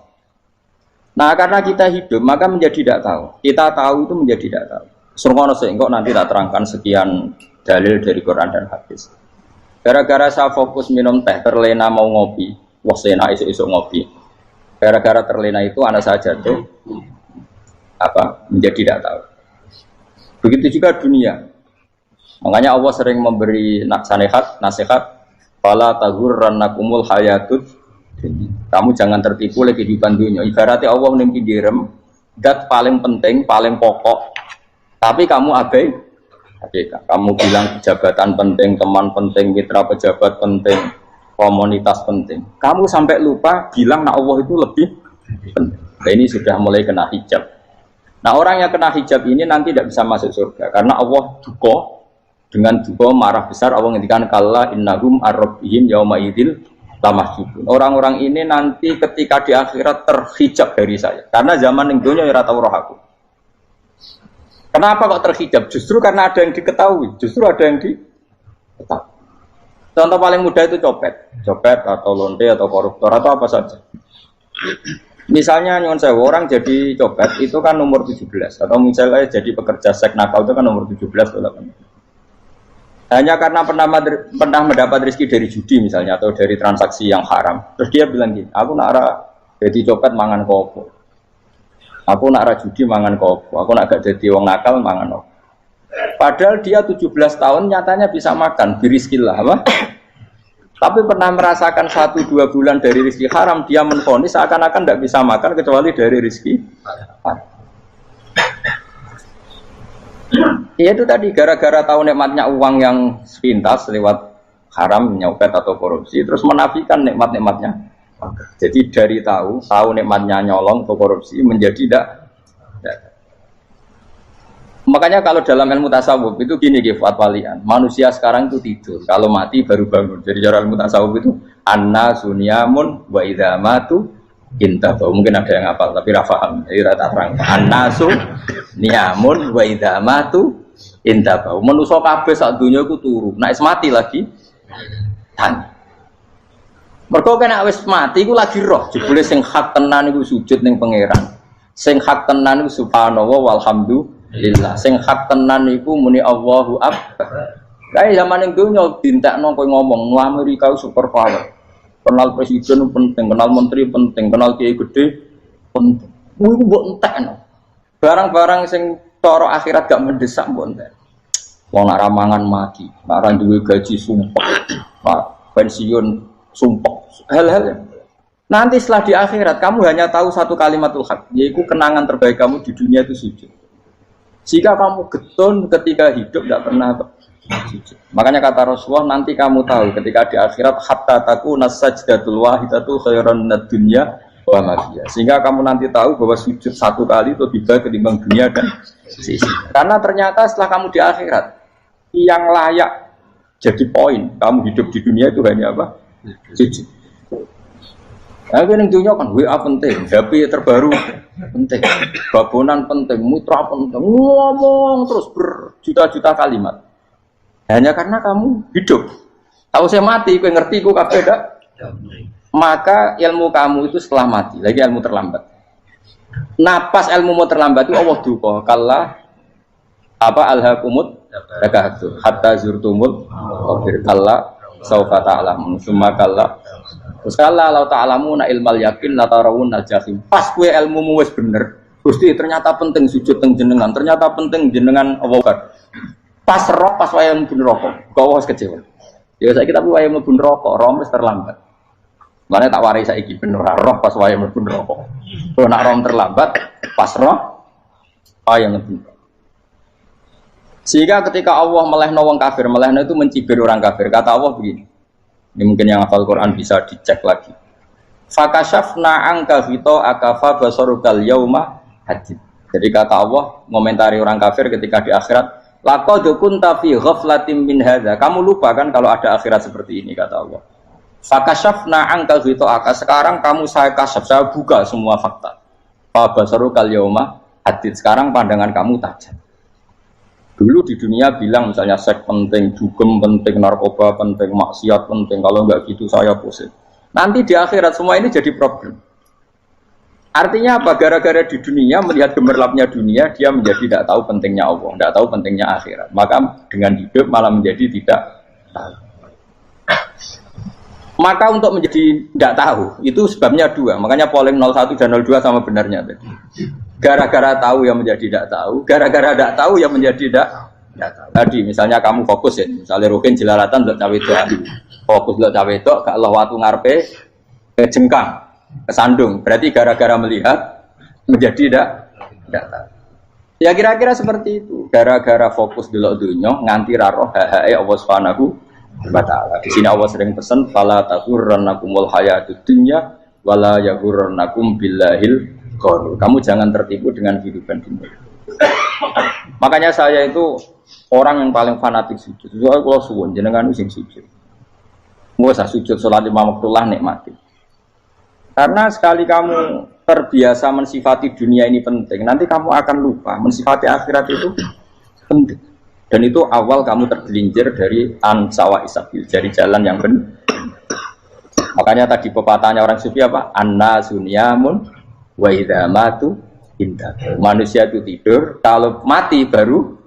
Nah, karena kita hidup, maka menjadi tidak tahu. Kita tahu itu menjadi tidak tahu. Surgono sehingga nanti tak terangkan sekian dalil dari Quran dan hadis. Gara-gara saya fokus minum teh, terlena mau ngopi, wah sena isu-isu ngopi. Gara-gara terlena itu anak saya jatuh, menjadi tidak tahu. Begitu juga dunia. Makanya Allah sering memberi nasihat, fala taghurrannakumul hayatud. Kamu jangan tertipu oleh kehidupan dunia. Ibaratnya Allah menimpi direm, dat paling penting, paling pokok. Tapi kamu abai. Kamu bilang jabatan penting, teman penting, mitra pejabat penting, komunitas penting. Kamu sampai lupa bilang nah Allah itu lebih penting. Nah, ini sudah mulai kena hijab. Nah, orang yang kena hijab ini nanti tidak bisa masuk surga karena Allah duka dengan duka marah besar. Allah ngendikan kalla innahum ar-rabbihim yauma idzil lamahjubun. Orang-orang ini nanti ketika di akhirat terhijab dari saya. Karena zaman yang dunia ora tau roh aku. Kenapa kok terhijab? Justru karena ada yang diketahui. Justru ada yang diketahui. Contoh paling mudah itu copet atau lonte atau koruptor atau apa saja. Misalnya nyuwun sewu orang jadi copet itu kan umur 17 atau misalnya jadi pekerja seks nakal itu kan umur 17 atau 18. Hanya karena pernah mendapat rezeki dari judi misalnya atau dari transaksi yang haram. Terus dia bilang gini, aku nak jadi copet mangan kopo. Aku nak judi mangan kopo. Aku nak gak jadi wong nakal mangan kopo. Padahal dia 17 tahun nyatanya bisa makan, birizkillah apa? Tapi pernah merasakan 1-2 bulan dari rezeki haram, dia menvonis seakan-akan tidak bisa makan kecuali dari rezeki haram. Ya itu tadi gara-gara tahu nikmatnya uang yang sepintas lewat haram, nyopet atau korupsi, terus menafikan nikmat-nikmatnya. Jadi dari tahu nikmatnya nyolong atau korupsi menjadi tidak. Makanya kalau dalam ilmu tasawuf itu gini Gifat Walian, manusia sekarang itu tidur, kalau mati baru bangun. Jadi cara ilmu tasawuf itu anna sunyamun wa idza matu intahu. Mungkin ada yang hafal tapi tidak paham. Jadi rata terang. Annasu niyamun wa idza matu intahu. Manusa kabeh sak donya iku turu. Nek mati lagi tani. Mergo kena wis mati iku lagi roh. Jebule sing hak tenan iku sujud ning pangeran. Sing hak tenan iku subhanallah walhamdulillah. Sing hak tenan iku muni Allahu akbar. Kae zaman ning donya dintekno kowe ngomong, "Nu Amerika super power." Kenal presiden penting, kenal menteri penting, kenal kiai gede penting. Iku mbok entekno. Barang-barang sing cara akhirat gak mendesak mbok entek. Wong nak ramangan mati, nak ra duwe gaji sumpah, pensiun sumpah. Hal-hal nanti setelah di akhirat kamu hanya tahu satu kalimatul haq, yaitu kenangan terbaik kamu di dunia itu sujud. Jika kamu getun ketika hidup tidak pernah sujud. Makanya kata Rasulullah, nanti kamu tahu ketika di akhirat hatta takuna sajdatul wahidatu khairan minad dunya wa ma fiha. Sehingga kamu nanti tahu bahwa sujud satu kali itu lebih baik ketimbang dunia dan sisi. Karena ternyata setelah kamu di akhirat yang layak jadi poin kamu hidup di dunia itu hanya apa? Sujud. Aku yang dunia kan WA penting, HP terbaru penting, babonan penting, mutra penting, ngomong terus berjuta-juta kalimat. Hanya karena kamu hidup. Tahu saya mati, kau ngerti, kau kabeh dak. Maka ilmu kamu itu setelah mati, lagi ilmu terlambat. Napas ilmu mau terlambat itu Allah duka. Kalla apa alhaqumut takahatu hatta zurtumul qabir. Kalla saufa ta'lamun, summa kalla. Terus kala lau ta'lamuna ilmal yakin la tarawunna jahim. Pas kowe ilmumu wis bener, Gusti ternyata penting sujud teng jenengan, ternyata penting jenengan Allah. Pas roh pas wae mlebu neraka, kok wis kecewa. Ya saiki tapi wae mlebu neraka, roh wis terlambat. Mane tak warai saiki ben ora roh pas wae mlebu neraka. Kok nak roh terlambat, pas roh wae mlebu. Sehingga ketika Allah melehno wong kafir, melehno itu mencibir orang kafir. Kata Allah begini. Ini mungkin yang hafal Quran bisa dicek lagi. Fakashafna anka fito akafa basarukal yauma hadid. Jadi kata Allah ngomentari orang kafir ketika di akhirat, laqad kunta fi ghaflatin min hadza. Kamu lupa kan kalau ada akhirat seperti ini, kata Allah. Fakashafna anka fito aka, sekarang kamu saya kasaf, saya buka semua fakta. Fa basarukal yauma hadid. Sekarang pandangan kamu tajam. Dulu di dunia bilang misalnya seks penting, dugem penting, narkoba penting, maksiat penting. Kalau enggak gitu saya pusing. Nanti di akhirat semua ini jadi problem. Artinya apa? Gara-gara di dunia melihat gemerlapnya dunia, dia menjadi tidak tahu pentingnya Allah, tidak tahu pentingnya akhirat. Maka dengan hidup malah menjadi tidak tahu. Maka untuk menjadi tidak tahu itu sebabnya dua. Makanya polling 01 dan 02 sama benarnya tadi. Gara-gara tahu yang menjadi tidak tahu, gara-gara tidak tahu yang menjadi tidak tahu. Tadi misalnya kamu fokus ya, misalnya Rukin jelalatan untuk cawe itu, fokus untuk cawe itu, gak Allah waktu ngarepe jengkang, kesandung. Berarti gara-gara melihat menjadi tidak tahu. Ya kira-kira seperti itu. Gara-gara fokus delok dunya nganti ra roh hae Allah Subhanahu wa taala. Di sini Allah sering pesan fala taghurrannakumul hayatud dunya wala yaghurrannakum billahil ghurur. Kamu jangan tertipu dengan kehidupan dunia. Makanya saya itu orang yang paling fanatik sujud. Soalnya kalau suwun jenengan sing sujud. Mau usah sujud salat 5 waktu lah nikmati. Karena sekali kamu terbiasa mensifati dunia ini penting, nanti kamu akan lupa mensifati akhirat itu penting. Dan itu awal kamu tergelincir dari ansawa isabil, dari jalan yang benar. Makanya tadi pepatahnya orang sufi apa? An-nasu niyamun wa idza matu indah. Manusia itu tidur, kalau mati baru.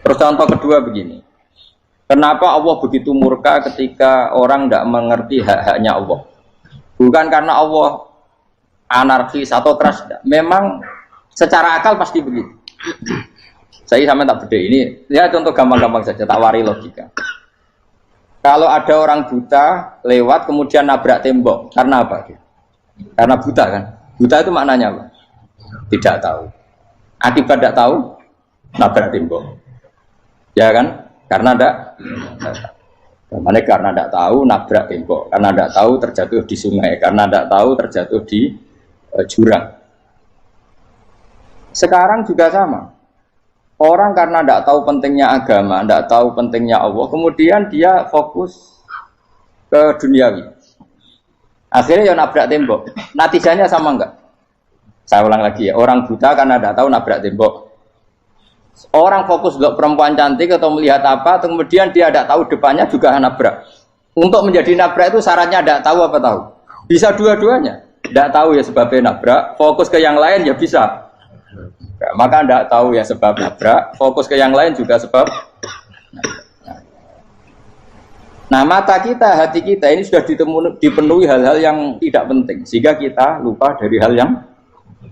Terus contoh kedua begini. Kenapa Allah begitu murka ketika orang tidak mengerti hak-haknya Allah? Bukan karena Allah anarkis atau keras. Memang secara akal pasti begitu. Saya sama tak beda ini. Ya contoh gampang-gampang saja, tak wari logika. Kalau ada orang buta lewat kemudian nabrak tembok, karena apa? Karena buta kan? Buta itu maknanya apa? Tidak tahu. Akibat tidak tahu, nabrak tembok. Ya kan? Karena tidak. Karena tidak tahu nabrak tembok. Karena tidak tahu terjatuh di sungai. Karena tidak tahu terjatuh di jurang. Sekarang juga sama. Orang karena tidak tahu pentingnya agama, tidak tahu pentingnya Allah, kemudian dia fokus ke duniawi. Akhirnya ya nabrak tembok. Natijanya sama enggak? Saya ulang lagi ya. Orang buta karena tidak tahu nabrak tembok. Orang fokus untuk perempuan cantik atau melihat apa, kemudian dia tidak tahu depannya juga nabrak. Untuk menjadi nabrak itu syaratnya tidak tahu apa tahu? Bisa dua-duanya. Tidak tahu ya sebabnya nabrak, fokus ke yang lain ya bisa. Nah, maka tidak tahu ya sebab nabrak, fokus ke yang lain juga sebab. Nah mata kita, hati kita ini sudah dipenuhi hal-hal yang tidak penting sehingga kita lupa dari hal yang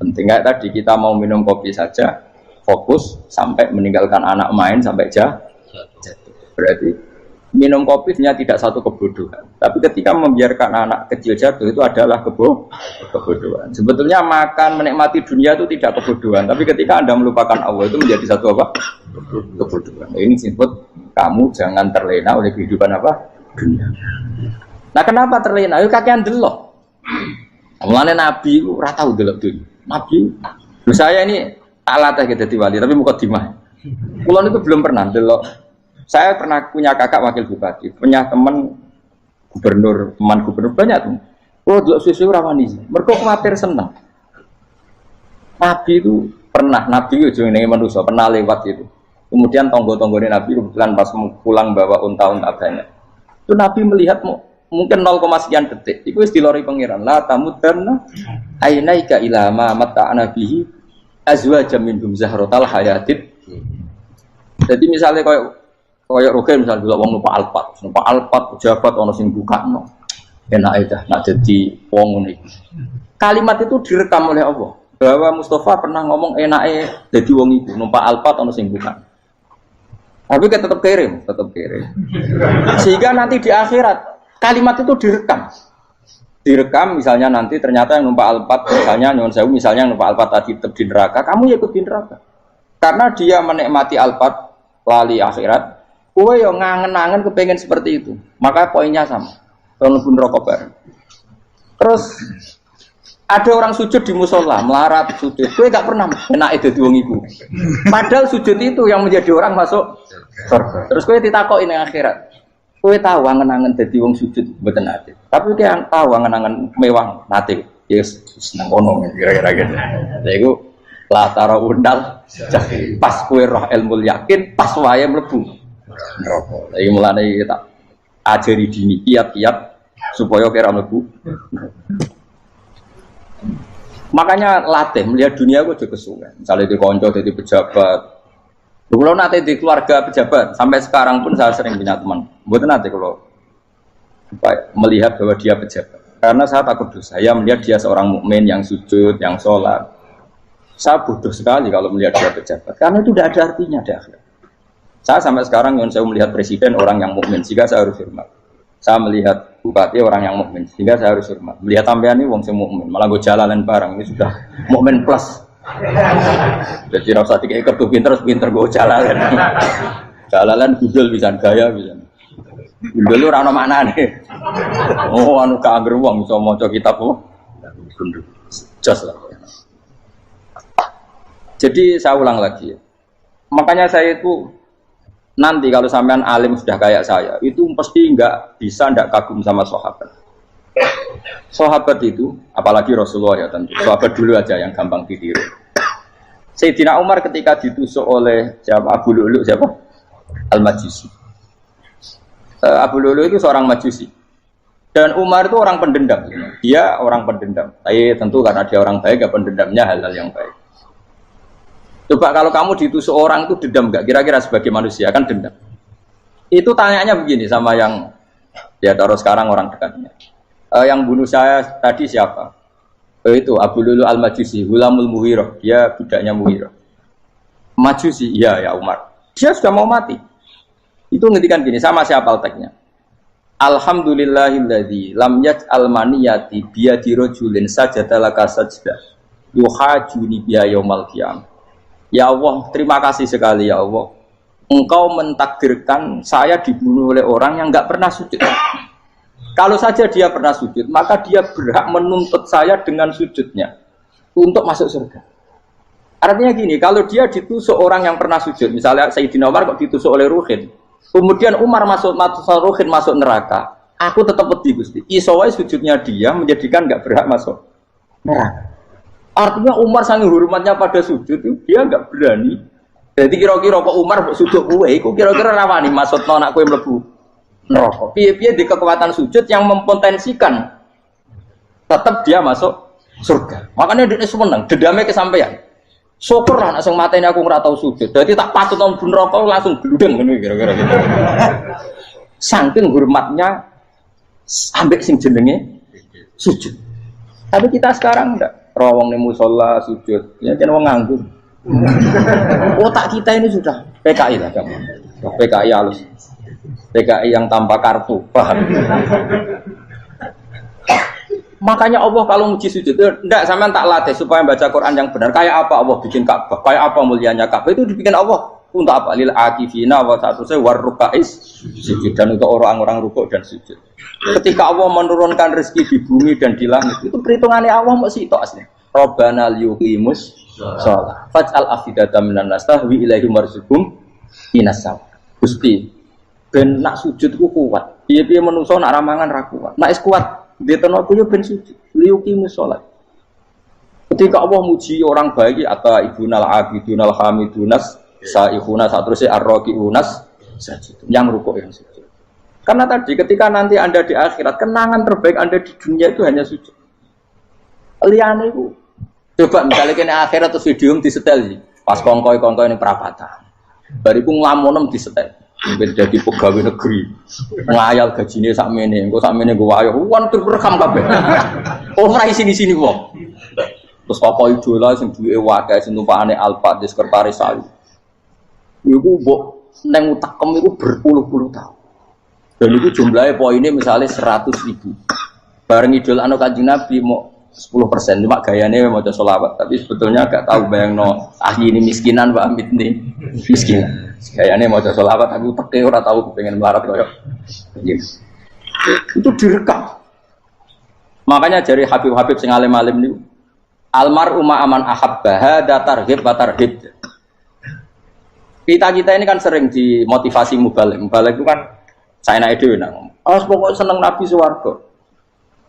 penting. Kayak tadi kita mau minum kopi saja fokus sampai meninggalkan anak main sampai jatuh. Berarti minum kopi sebenarnya tidak satu kebodohan. Tapi ketika membiarkan anak kecil jatuh itu adalah kebodohan. Sebetulnya makan menikmati dunia itu tidak kebodohan. Tapi ketika Anda melupakan Allah itu menjadi satu apa? Kebodohan. Nah, ini disebut kamu jangan terlena oleh kehidupan apa? Dunia. Nah kenapa terlena? Ayo kakean delok. Mulane Nabi itu ora tau delok dunia. Nabi, saya ini alat aja jadi wali, tapi mukadimah. Kulo itu belum pernah delok. Saya pernah punya kakak wakil bupati, punya teman gubernur banyak tuh. Oh delok susu rawani. Mergo khawatir seneng. Nabi itu pernah, Nabi itu jenenge manusia, pernah lewat itu. Kemudian tonggo-tonggone Nabi kebetulan pas pulang bawa unta-unta banyak. Itu Nabi melihat mungkin 0, sekian detik. Itu wis dilori pangeran. La tamudanna ainaika ila ma mata'ana bihi azwajam minhum zahratal hayatid. Jadi misalnya koyo rogen misalnya delok wong numpak Alphard pejabat ana sing bukakno. Enak aja nak jadi wong ngene iki. Kalimat itu direkam oleh Allah. Bahwa Mustafa pernah ngomong enake dadi wong iku numpak Alphard ana sing bukak. Tapi kan tetap kirim. Sehingga nanti di akhirat kalimat itu direkam misalnya nanti ternyata yang numpak Alphard misalnya nyuwun sewu misalnya yang numpak Alphard tadi tetap di neraka, kamu ya ikut di neraka. Karena dia menikmati Alphard lali akhirat, kowe yo ngangen-angen kepengen seperti itu. Maka poinnya sama. Kalau pun rokok bareng. Terus ada orang sujud di musola, melarat sujud. Kowe gak pernah enak dadi wong iku. Padahal sujud itu yang menjadi orang masuk surga. Terus kowe ditakoki ning akhirat. Kowe tahu angen-angen dadi wong sujud mboten ate. Tapi kowe tahu angen-angen mewah nate. Yes, seneng kono kira-kira gitu. Lha iku la tara undal pas kowe roh ilmu yakin pas wae mlebu neraka. Lha iki mulane tak ajari dini kiat-kiat supaya kira mlebu. Makanya latih melihat dunia gue juga kesuwen. Misalnya di konco, di pejabat. Kalau nanti di keluarga pejabat, sampai sekarang pun saya sering punya teman. Bukan nanti kalau melihat bahwa dia pejabat. Karena saya takut dosa. Saya melihat dia seorang mukmin yang sujud, yang sholat. Saya bodoh sekali kalau melihat dia pejabat. Karena itu tidak ada artinya di akhirat. Saya sampai sekarang yang saya melihat presiden orang yang mukmin, sehingga saya harus hormat. Saya melihat bupati orang yang mukmin, sehingga saya harus hormat. Melihat sampean ini wong sing mukmin, malah gue jalalan barang ini sudah mukmin plus. Jadi rasa tiga kartu pinter gue jalalan. Jalalan gudul bisa gaya bisa. Gudul lu rano mana nih? Oh anu kager wong bisa maca kitab kok. Jos lah. Jadi saya ulang lagi. Makanya saya itu nanti kalau sampean alim sudah kayak saya, itu pasti nggak kagum sama sahabat. Sahabat itu, apalagi Rasulullah ya tentu. Sahabat dulu aja yang gampang ditiru. Sayyidina Umar ketika ditusuk oleh siapa? Abu Lu'lu siapa? Al-Majusi. Abu Lu'lu itu seorang Majusi. Dan Umar itu orang pendendam. Dia orang pendendam. Tapi tentu karena dia orang baik, ya pendendamnya hal-hal yang baik. Coba kalau kamu ditusuk orang itu dendam nggak? Kira-kira sebagai manusia kan dendam. Itu tanyanya begini sama yang ya taruh sekarang orang dekatnya. Yang bunuh saya tadi siapa? Itu Abu Lu'lu Al-Majusi, Hulamul Muhirah. Dia budaknya Muhirah. Majusi, iya ya Umar. Dia sudah mau mati. Itu ngendikan gini, sama siapa alteknya? Alhamdulillahilladzi lam yaj'al maniyati biyadi rajulin sajadalaka sajdah yuhajuni biya yaumal qiyamah. Ya Allah, terima kasih sekali ya Allah. Engkau mentakdirkan saya dibunuh oleh orang yang enggak pernah sujud. Kalau saja dia pernah sujud, maka dia berhak menuntut saya dengan sujudnya untuk masuk surga. Artinya gini, kalau dia ditusuk orang yang pernah sujud, misalnya Sayyidina Umar kok ditusuk oleh Ruhin, kemudian Umar Ruhin masuk neraka, aku tetap pedih Gusti. Isowai sujudnya dia menjadikan enggak berhak masuk neraka. Artinya Umar sangat hormatnya pada sujud itu dia enggak berani. Jadi kira-kira kok Umar sujud kowe iku kira-kira rawani maksudno anak kowe mlebu neraka. Piye-piye di kekuatan sujud yang mempotensikan tetap dia masuk surga. Makanya dia seneng, dendamnya kesampaian. Syukur lah nek sing mateni aku ora tau sujud. Dadi tak patut nang neraka langsung gludeng ngono kira-kira gitu. Saking hormatnya ambek sing jenenge sujud. Tapi kita sekarang enggak. Rawong ning musala sujud, ya jeneng wong nganggur. Otak kita ini sudah PKI lah kamu. PKI halus. PKI yang tanpa kartu, paham? Makanya Allah kalau muji sujud, enggak sampean tak latih supaya baca Quran yang benar. Kayak apa Allah bikin Ka'bah? Kayak apa mulianya Ka'bah? Itu dibikin Allah untuk apa? Lil akifina wa satusai warrukais sujud, dan untuk orang-orang rukuk dan sujud. Ketika Allah menurunkan rezeki di bumi dan di langit, itu perhitungannya Allah mau sitok asli. Rabbana liyuqimus shalah faj'al afidatan minan nas tahwi ilaihim warzuqhum inasam. Gusti ben nak sujud ku kuat. Piye-piye menungso nak ramangan ra kuat. Nak is kuat ditono ku yo ben sujud. Liyuqimus shalah. Ketika Allah muji orang baik atau ibunal abidunal hamidunas saihuna satruse arraqiunas sajid. Yang rukuk yang sujud. Karena tadi ketika nanti Anda di akhirat, kenangan terbaik Anda di dunia itu hanya sujud. Liane itu. Coba misalnya kene akhirat terus video disetel pas kongkoi-kongkoi ini perapatan. Bariku nglamonem disetel. Mungkin jadi pegawai negeri. Ngayal gajine sakmene, engko sakmene go wayo. Wan rekam kabeh. Oh ora sini-sini wong. Terus apa idola sing duwe wae sing tumpakane Alphard di sekretaris saya. Iku mbok nang utekem iku berpuluh-puluh tahun. Dan itu jumlahnya poinnya misalnya 100.000. Bareng idol anu Kanjeng Nabi mau 10%, cuma gayanya mau sholawat. Tapi sebetulnya agak tahu bayang no ini miskinan Pak Amit nih miskinan. Gayanya mau sholawat, aku teke orang tahu pengen melarat koyok. Yes. Itu direkam. Makanya dari Habib-Habib sing alim-alim niku almar'u ma'aman ahabba hada targhib wa tarhib. Kita ini kan sering dimotivasi mubalik. Mubalik itu kan saya naik dhewe nang. Pokoknya seneng Nabi swarga.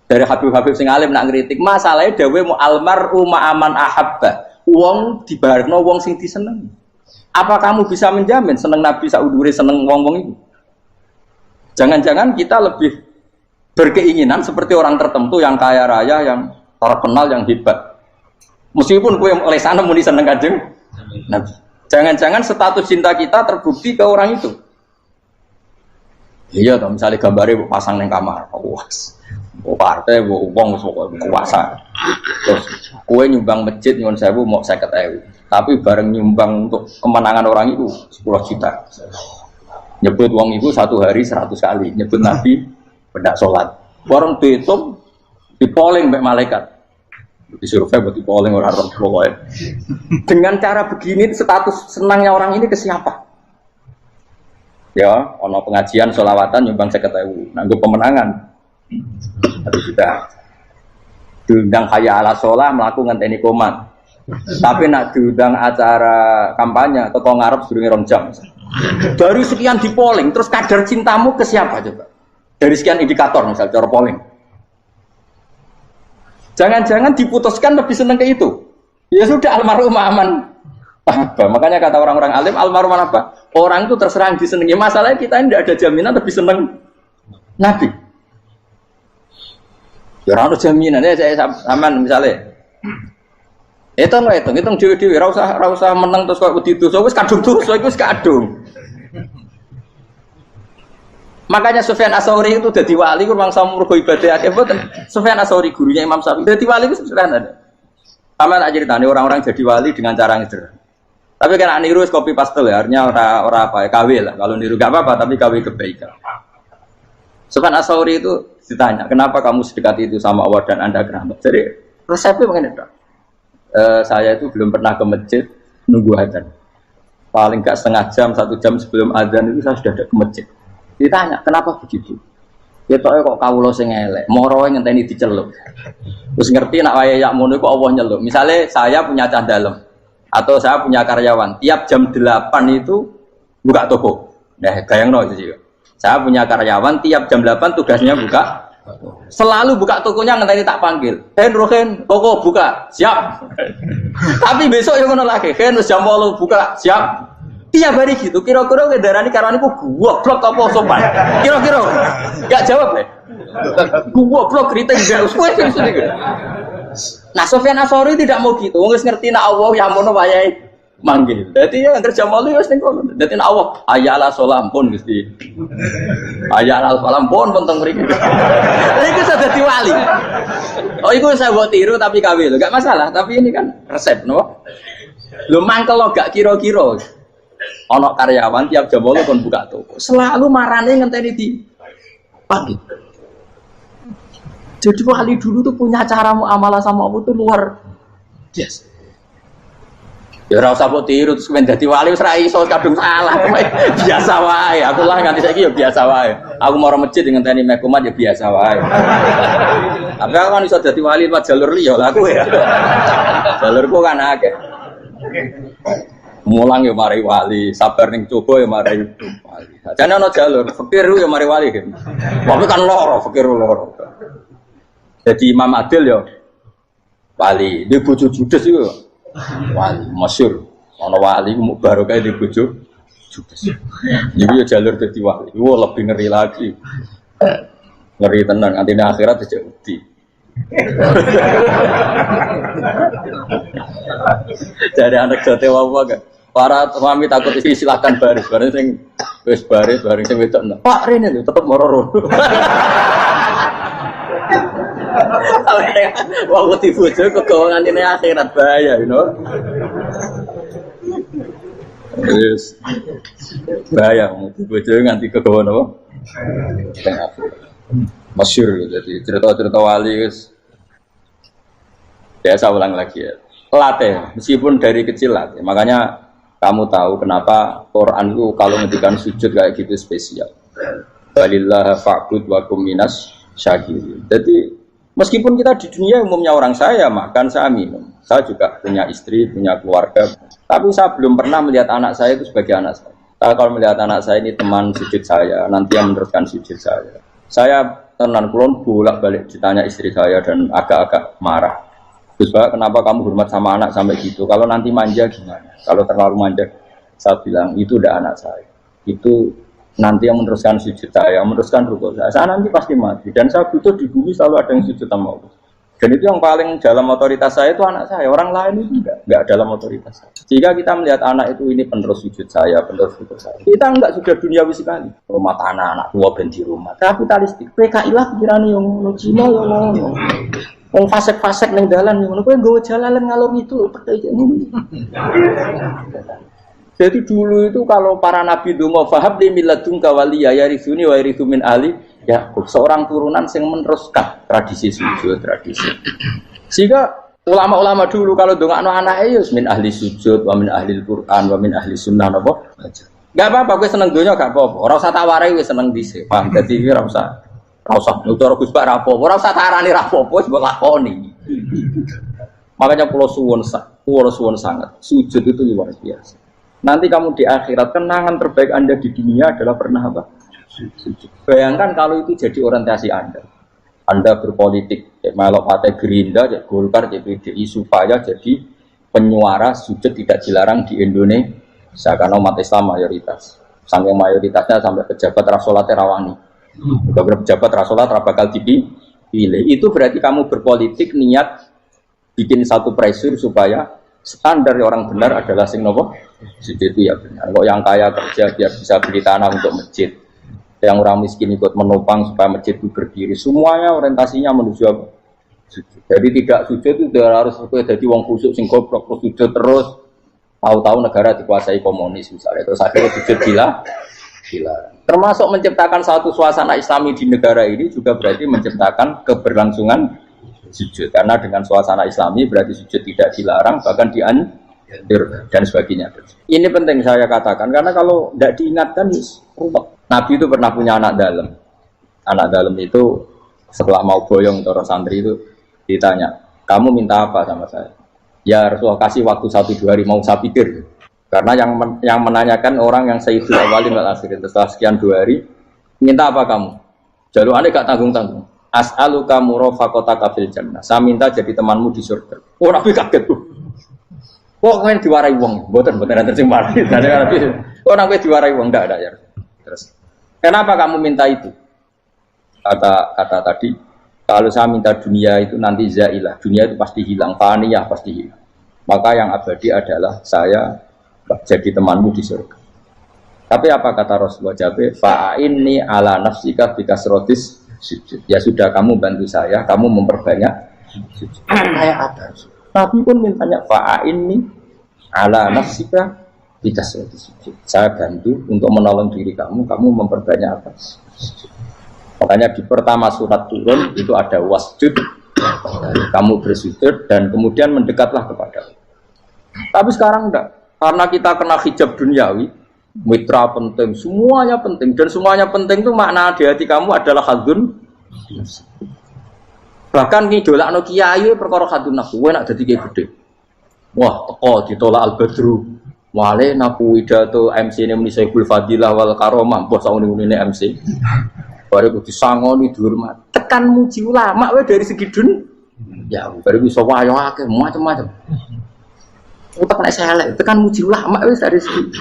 Dari Habib-Habib sing alim nak ngritik, masalahnya dawuh mu almar'u ma'aman ahabba. Wong dibarno wong sing diseneng. Apa kamu bisa menjamin seneng Nabi saudure seneng wong-wong itu? Jangan-jangan kita lebih berkeinginan seperti orang tertentu yang kaya raya, yang terkenal, yang hebat. Meskipun kowe oleh sana muni seneng Kanjeng Nabi. Jangan-jangan status cinta kita terbukti ke orang itu. Iya, toh misalnya gambarnya pasang neng kamar, puas, partai, uang, kuasa. Terus, kue nyumbang masjid nyuwun sewu mau 50.000, tapi bareng nyumbang untuk kemenangan orang itu 10 juta. Nyebut uang itu satu hari 100 kali, nyebut Nabi benda sholat. Warung dihitung, dipoling mbak malaikat, disurvei buat dipoling orang pokoknya. Dengan cara begini, status senangnya orang ini ke siapa? Ya, ono pengajian sholawatan nyumbang 50.000, nanggup pemenangan. Tapi sudah diundang kaya ala sholah melakukan ngenteni komat. Tapi nak diundang acara kampanye teko ngarep sedurunge 2 jam. Dari sekian di polling, terus kadar cintamu ke siapa coba? Dari sekian indikator misal cara polling. Jangan-jangan diputuskan lebih seneng ke itu. Ya sudah almarhum aman. Apa? Makanya kata orang-orang alim almarhum apa? Orang itu terserah disenangi. Masalahnya kita ini tidak ada jaminan lebih senang Nabi. Ya orang ada jaminan ya saya aman misalnya. Hitung dewi-dewi. Rasa menang terus kau itu. So wis kadung terus, so wis kadung. Makanya Sufyan Ats-Tsauri itu jadi wali kurang sama mergo ibadah akeh mboten. Sufyan Ats-Tsauri gurunya Imam Syafi'i. Jadi wali itu sederhana. Sama tak ceritane orang-orang jadi wali dengan cara yang sederhana. Tapi kan niru kopi pastel ya, artinya orang apa ya, KW lah. Kalau niru gak apa-apa, tapi KW kebaikan. Sufyan Ats-Tsauri itu ditanya, kenapa kamu sedekat itu sama Allah dan Anda keramat? Jadi resepnya begini dok. Saya itu belum pernah ke masjid nunggu adzan. Paling gak setengah jam, 1 jam sebelum adzan itu saya sudah ada ke masjid. Ditanya, kenapa begitu? Ya kok kawula sing elek, moro ngenteni diceluk. Terus ngerti nak wayahe yak ngono kok Allah nyeluk. Misalnya saya punya cah dalem atau saya punya karyawan, tiap jam 8 itu buka toko. Nah, bayangno itu sih. Saya punya karyawan tiap jam 8 tugasnya buka. Selalu buka tokonya ngenteni tak panggil. Rohen, toko buka, siap. Tapi besok yang ngono lagi, wis jam 8 buka, siap. Tiap hari gitu, kira-kira kendaraan karyawanku gua blok apa sopan? Kira-kira enggak jawab deh. Gua blok kritik enggak usah gitu. Nah, Sufyan Ats-Tsauri tidak mau gitu. Wong wis ngerti nek Allah ya mono wayahe manggil. Dadi ya kerja malu wis ning kono. Dadi nek Allah ayala salam pun Gusti. Ayala salam pun teng mriki. Iku sudah dadi wali. Oh iku saya buat tiru tapi KW lho, gak masalah. Tapi ini kan resep, no. Lho mangkel lo gak kira-kira. Ana karyawan tiap jam 8 kon buka toko. Selalu marane ngenteni di pagi. Jadi wali dulu tuh punya cara muamalah sama Allah tuh luar biasa. Ya ora usah mbok tiru terus men dadi wali wis ra iso kadung salah. Biasa wae. Aku lah nganti saiki ya biasa wae. Aku mau masjid ngenteni mek kumat ya biasa wae. Tapi aku kan iso dadi wali lewat jalur liya lah aku ya. Jalurku kan akeh. Mulang ya mari wali, sabar ning coba ya mari wali. Jane ana jalur fikir ya mari wali kan. Tapi kan loro, fikir loro. Jadi Imam Adil ya wali, dia bojo judes iku wali masyhur. Ana wali ku barokah di bojo judes. Iku ya jalur dadi wali. Wah lebih ngeri lagi. Ngeri tenan antine akhirat aja wedi. Jadi anak jote apa gak? Para suami takut isi silakan baris, bareng sing wis baris, bareng sing wedok. Pak Rene lho tetep moro-moro. Waktu dibojo kegawangan ini akhirat bahaya, you know. Yes. Bahaya, dibojo nganti kegawan apa? Masyhur jadi cerita-cerita wali guys. Saya ulang lagi ya. Latih, meskipun dari kecil latih. Makanya kamu tahu kenapa Quran itu kalau ngendikan sujud kayak gitu spesial. Walillah fa'bud wa kum minas syakirin. Jadi meskipun kita di dunia umumnya orang saya makan, saya minum. Saya juga punya istri, punya keluarga. Tapi saya belum pernah melihat anak saya itu sebagai anak saya. Saya kalau melihat anak saya ini teman sujud saya, nanti yang meneruskan sujud saya. Saya tenan kulon bolak-balik ditanya istri saya dan agak-agak marah. Gus Pak, kenapa kamu hormat sama anak sampai gitu? Kalau nanti manja gimana? Kalau terlalu manja, saya bilang itu udah anak saya. Itu nanti yang meneruskan sujud saya, meneruskan rukuk saya. Saya nanti pasti mati. Dan saya butuh di bumi selalu ada yang sujud sama Allah. Dan itu yang paling dalam otoritas saya itu anak saya. Orang lain itu enggak dalam otoritas saya. Jika kita melihat anak itu ini penerus sujud saya, penerus rukuk saya. Kita enggak sudah duniawi sekali. Rumah tanah, anak tua benci rumah. Kapitalistik. PKI lah pikirannya yang Cina yang wong fasek-fasek ning dalan ngono kowe nggawa jalalan ngalor itu Jadi dulu itu kalau para nabi donga fahab li miladunka waliya yarithuni wa yarithu min ali ya seorang turunan yang meneruskan tradisi sujud tradisi. Sehingga ulama-ulama dulu kalau dongakno anake ya min ahli sujud wa min ahli Al-Qur'an wa min ahli sunnah napa. Enggak apa-apa kowe seneng donya gak apa-apa. Ora usah tak warai wis seneng dhisik. Paham dadi ora usah nutur Gus Pak rapopo, ora usah tarani rapopo wis mbok lakoni. Makanya pulau suwun sangat. Sujud itu luar biasa. Nanti kamu di akhirat kenangan terbaik Anda di dunia adalah pernah apa? Sujud. Bayangkan kalau itu jadi orientasi Anda. Anda berpolitik, melok partai Gerindra, Golkar, PDI supaya jadi penyuara sujud tidak dilarang di Indonesia karena umat Islam mayoritas. Sampai mayoritasnya sampai pejabat rasolat rawani. Beberapa pejabat rasolat bakal dipilih. Itu berarti kamu berpolitik niat bikin satu pressure supaya standar orang benar adalah sing nopo sujud itu ya benar. Kok yang kaya kerja biar bisa beli tanah untuk masjid, yang orang miskin ikut menopang supaya masjid itu berdiri. Semuanya orientasinya menuju apa? Sujud. Jadi tidak sujud itu harus jadi wong kusuk sing goblok sujud terus. Tahu-tahu negara dikuasai komunis misalnya terus akhirnya sujud gila. Termasuk menciptakan satu suasana Islami di negara ini juga berarti menciptakan keberlangsungan sujud. Karena dengan suasana Islami berarti sujud tidak dilarang bahkan dianjur dan sebagainya. Ini penting saya katakan karena kalau tidak diingatkan ruwet. Nabi itu pernah punya anak dalam. Anak dalam itu setelah mau boyong toro santri itu ditanya, kamu minta apa sama saya? Ya Rasulullah kasih waktu 1-2 hari mau saya pikir. Karena yang menanyakan orang yang Sayyidul Awwalin wal Akhirin setelah sekian 2 hari, minta apa kamu? Jaluannya gak tanggung-tanggung. As'aluka murafaqataka fil jannah. Saya minta jadi temanmu di surga. Oh Nabi kaget tuh. Kok kalian diwarai wong? Mboten terjemah. Kok Nabi diwarai wong ndak ada ya. Terus, kenapa kamu minta itu? Kata tadi, kalau saya minta dunia itu nanti zailah. Dunia itu pasti hilang, faniyah pasti hilang. Maka yang abadi adalah saya jadi temanmu di surga. Tapi apa kata Rasulullah Jabe? Fa'inni ala nafsika bikasrotis sujud. Ya sudah, kamu bantu saya, kamu memperbanyak sujud. Kayak apa? Nabi pun mintanya fa'inni ala nafsika bikasrotis sujud. Saya bantu untuk menolong diri kamu, kamu memperbanyak apa? Sujud. Makanya di pertama surat turun itu ada wasjud, kamu bersujud dan kemudian mendekatlah kepada. Tapi sekarang enggak, karena kita kena hijab duniawi, mitra penting, semuanya penting, dan semuanya penting itu makna di hati kamu adalah hadun. Bahkan ngidolakno kiai perkara hadun nafsu, enak dadi kiai gede. Wah, teko ditolak al-badru. Wale naku widato MC ini muni Saiful Fadilah wal Karomah, mbah sauni-unine MC. Baru disangoni dihormat. Tekan muji ulama wae dari segi ya, baru bisa wayo akeh macam-macam. Utak nek elek, tekan muji ulama wis dari segi.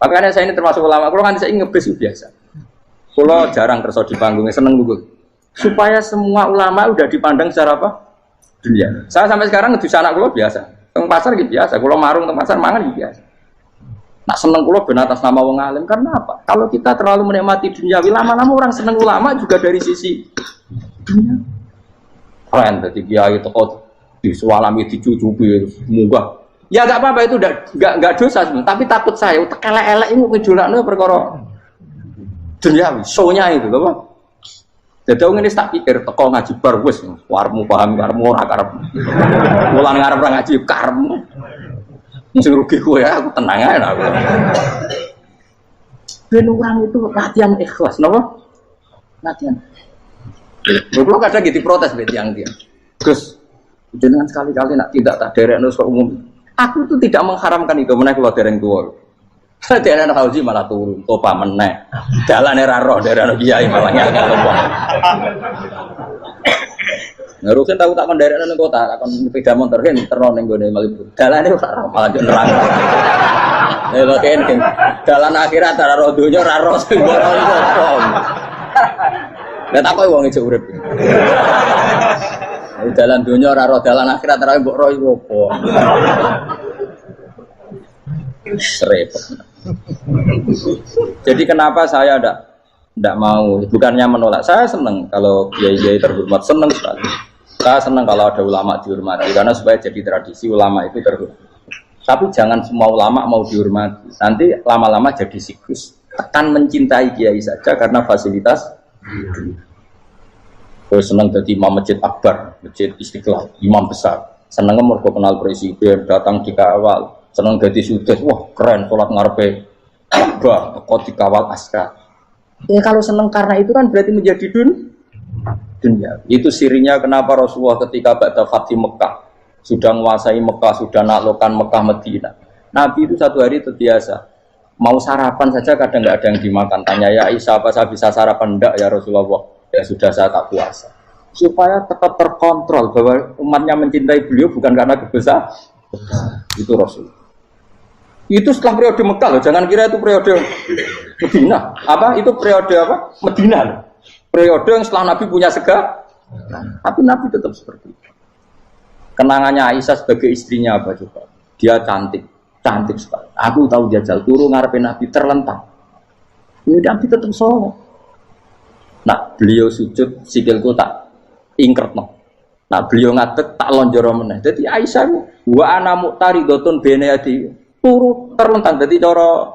Makanya saya ini termasuk ulama, kalau kan saya ngebes biasa. Kalau jarang kerja di panggungnya, seneng juga. Supaya semua ulama udah dipandang secara apa? Dunia. Saya sampai sekarang ngedus anak kalau biasa. Teng pasar gitu biasa. Kalau marung teng pasar mangan gitu biasa. Nak seneng kalau ben atas nama wong alim karena apa? Kalau kita terlalu menikmati dunia, lama-lama orang seneng ulama juga dari sisi dunia. Keren, jadi kiai teko disualami dicucupi munggah. Ya enggak apa-apa itu enggak dosa sebenarnya, tapi takut saya elek-elek ini ngejolakno perkara duniawi, show-nya itu lho, Pak. Dadi wong ngene tak pikir teko ngaji bar wis warmu paham karemu ora karep. Mulan ngarep ora ngaji karemu. Sing rugi kowe ya aku tenang ae aku. Ben orang itu latihan ikhlas, napa? Latihan. Lho kadang gitu protes mbek tiyang dia. Gus, jenengan sekali-kali nak tidak tak derekno sok umum. Aku tuh tidak mengharamkan itu, menaik keluar dereng tua. Dereng Hauji malah turun, topa menaik. Jalan era roh dereng kiai malah nyangka topa. Ngerusin tahu tak menderek nang kota, akan sepeda motor kan terno ning gone Malibu. Dalane ora roh malah nerang. Lha kene dalan akhirat ora roh donya ora roh sing ora apa. Lah tak kowe wong ijo urip. Dalan dunia ora roh, dalan akhirat ora mbok roh iku apa. Repot. Jadi kenapa saya ndak mau, bukannya menolak. Saya senang kalau kiai-kiai terhormat, senang sekali. Saya senang kalau ada ulama dihormati karena supaya jadi tradisi ulama itu terhormat. Tapi jangan semua ulama mau dihormati. Nanti lama-lama jadi siklus. Tekan mencintai kiai saja karena fasilitas. Gue seneng jadi imam masjid akbar, masjid Istiqlal, imam besar. Seneng mergo kenal presiden, datang dikawal. Seneng jadi sudes, wah keren, sholat ngarepe akbar, kok dikawal askar. Ya kalau seneng karena itu kan berarti menjadi dunia. Itu sirinya kenapa Rasulullah ketika ba'da Fatih Mekah sudah menguasai Mekah, sudah naklukkan Mekah Madinah. Nabi itu satu hari terbiasa. Mau sarapan saja kadang nggak ada yang dimakan. Tanya ya Aisyah, apa saya bisa sarapan? Enggak ya Rasulullah. Ya sudah saya tak puasa. Supaya tetap terkontrol bahwa umatnya mencintai beliau bukan karena kebesaran. Itu Rasul. Itu setelah periode Mekah loh. Jangan kira itu periode Medina. Apa? Itu periode apa? Medina loh. Periode yang setelah Nabi punya segala. Tapi Nabi tetap seperti itu. Kenangannya Aisyah sebagai istrinya apa coba? Dia cantik. Cantik sekali. Aku tahu jajal turun ngarepin Nabi terlentang. Ya Nabi tetap sholat. Nah beliau sujud sikilku tak ingkert no. Nah beliau ngadeg tak lonjoro meneh. Jadi Aisyah wa ana muqtaridotun bene adi turu terlentang. Jadi cara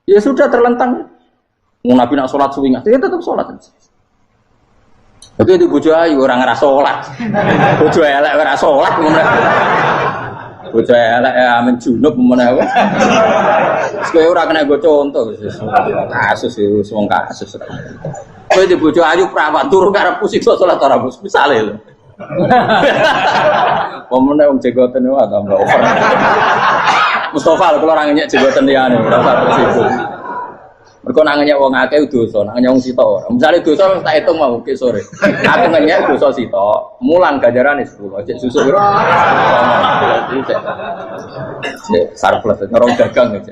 ya sudah terlentang. Mau Nabi nak sholat suwi dia tetap sholat. Tapi itu bojo ayu orang ngerasa sholat. Bojo elek ora sholat meneh. Bojo elek amen junub meneh. Kowe ora kena go contoh kasus itu wong kasus. Kowe di bojo ayu prawan turu karepku siksa salat ora bos misale lho. Pomene wong jegoten wae tambah over. Mustofa lho kula ora ngenyek jegoten liyane ora usah tersibuk. Mergo nak ngenyek wong akeh dosa, nak ngenyek wong sitok ora. Misale dosa tak hitung mau ke sore. Aku ngenyek dosa sitok, mulang ganjarane 10. Cek susu piro? Cek surplus orang dagang aja.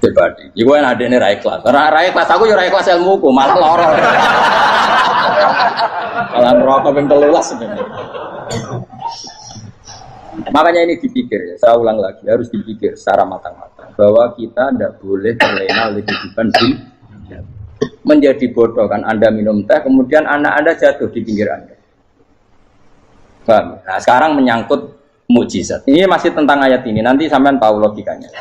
Pribadi. Iku kan adene ra ikhlas. Ra ikhlas aku yo ra ikhlas ilmuku, malah lara. Malah neraka ping 13 sebenarnya. Makanya ini dipikir ya, saya ulang lagi, harus dipikir secara matang-matang bahwa kita tidak boleh terlena oleh kehidupan dunia. Menjadi bodoh kan Anda minum teh, kemudian anak Anda jatuh di pinggir Anda. Paham? Nah sekarang menyangkut mukjizat. Ini masih tentang ayat ini, nanti sampean tahu logikanya.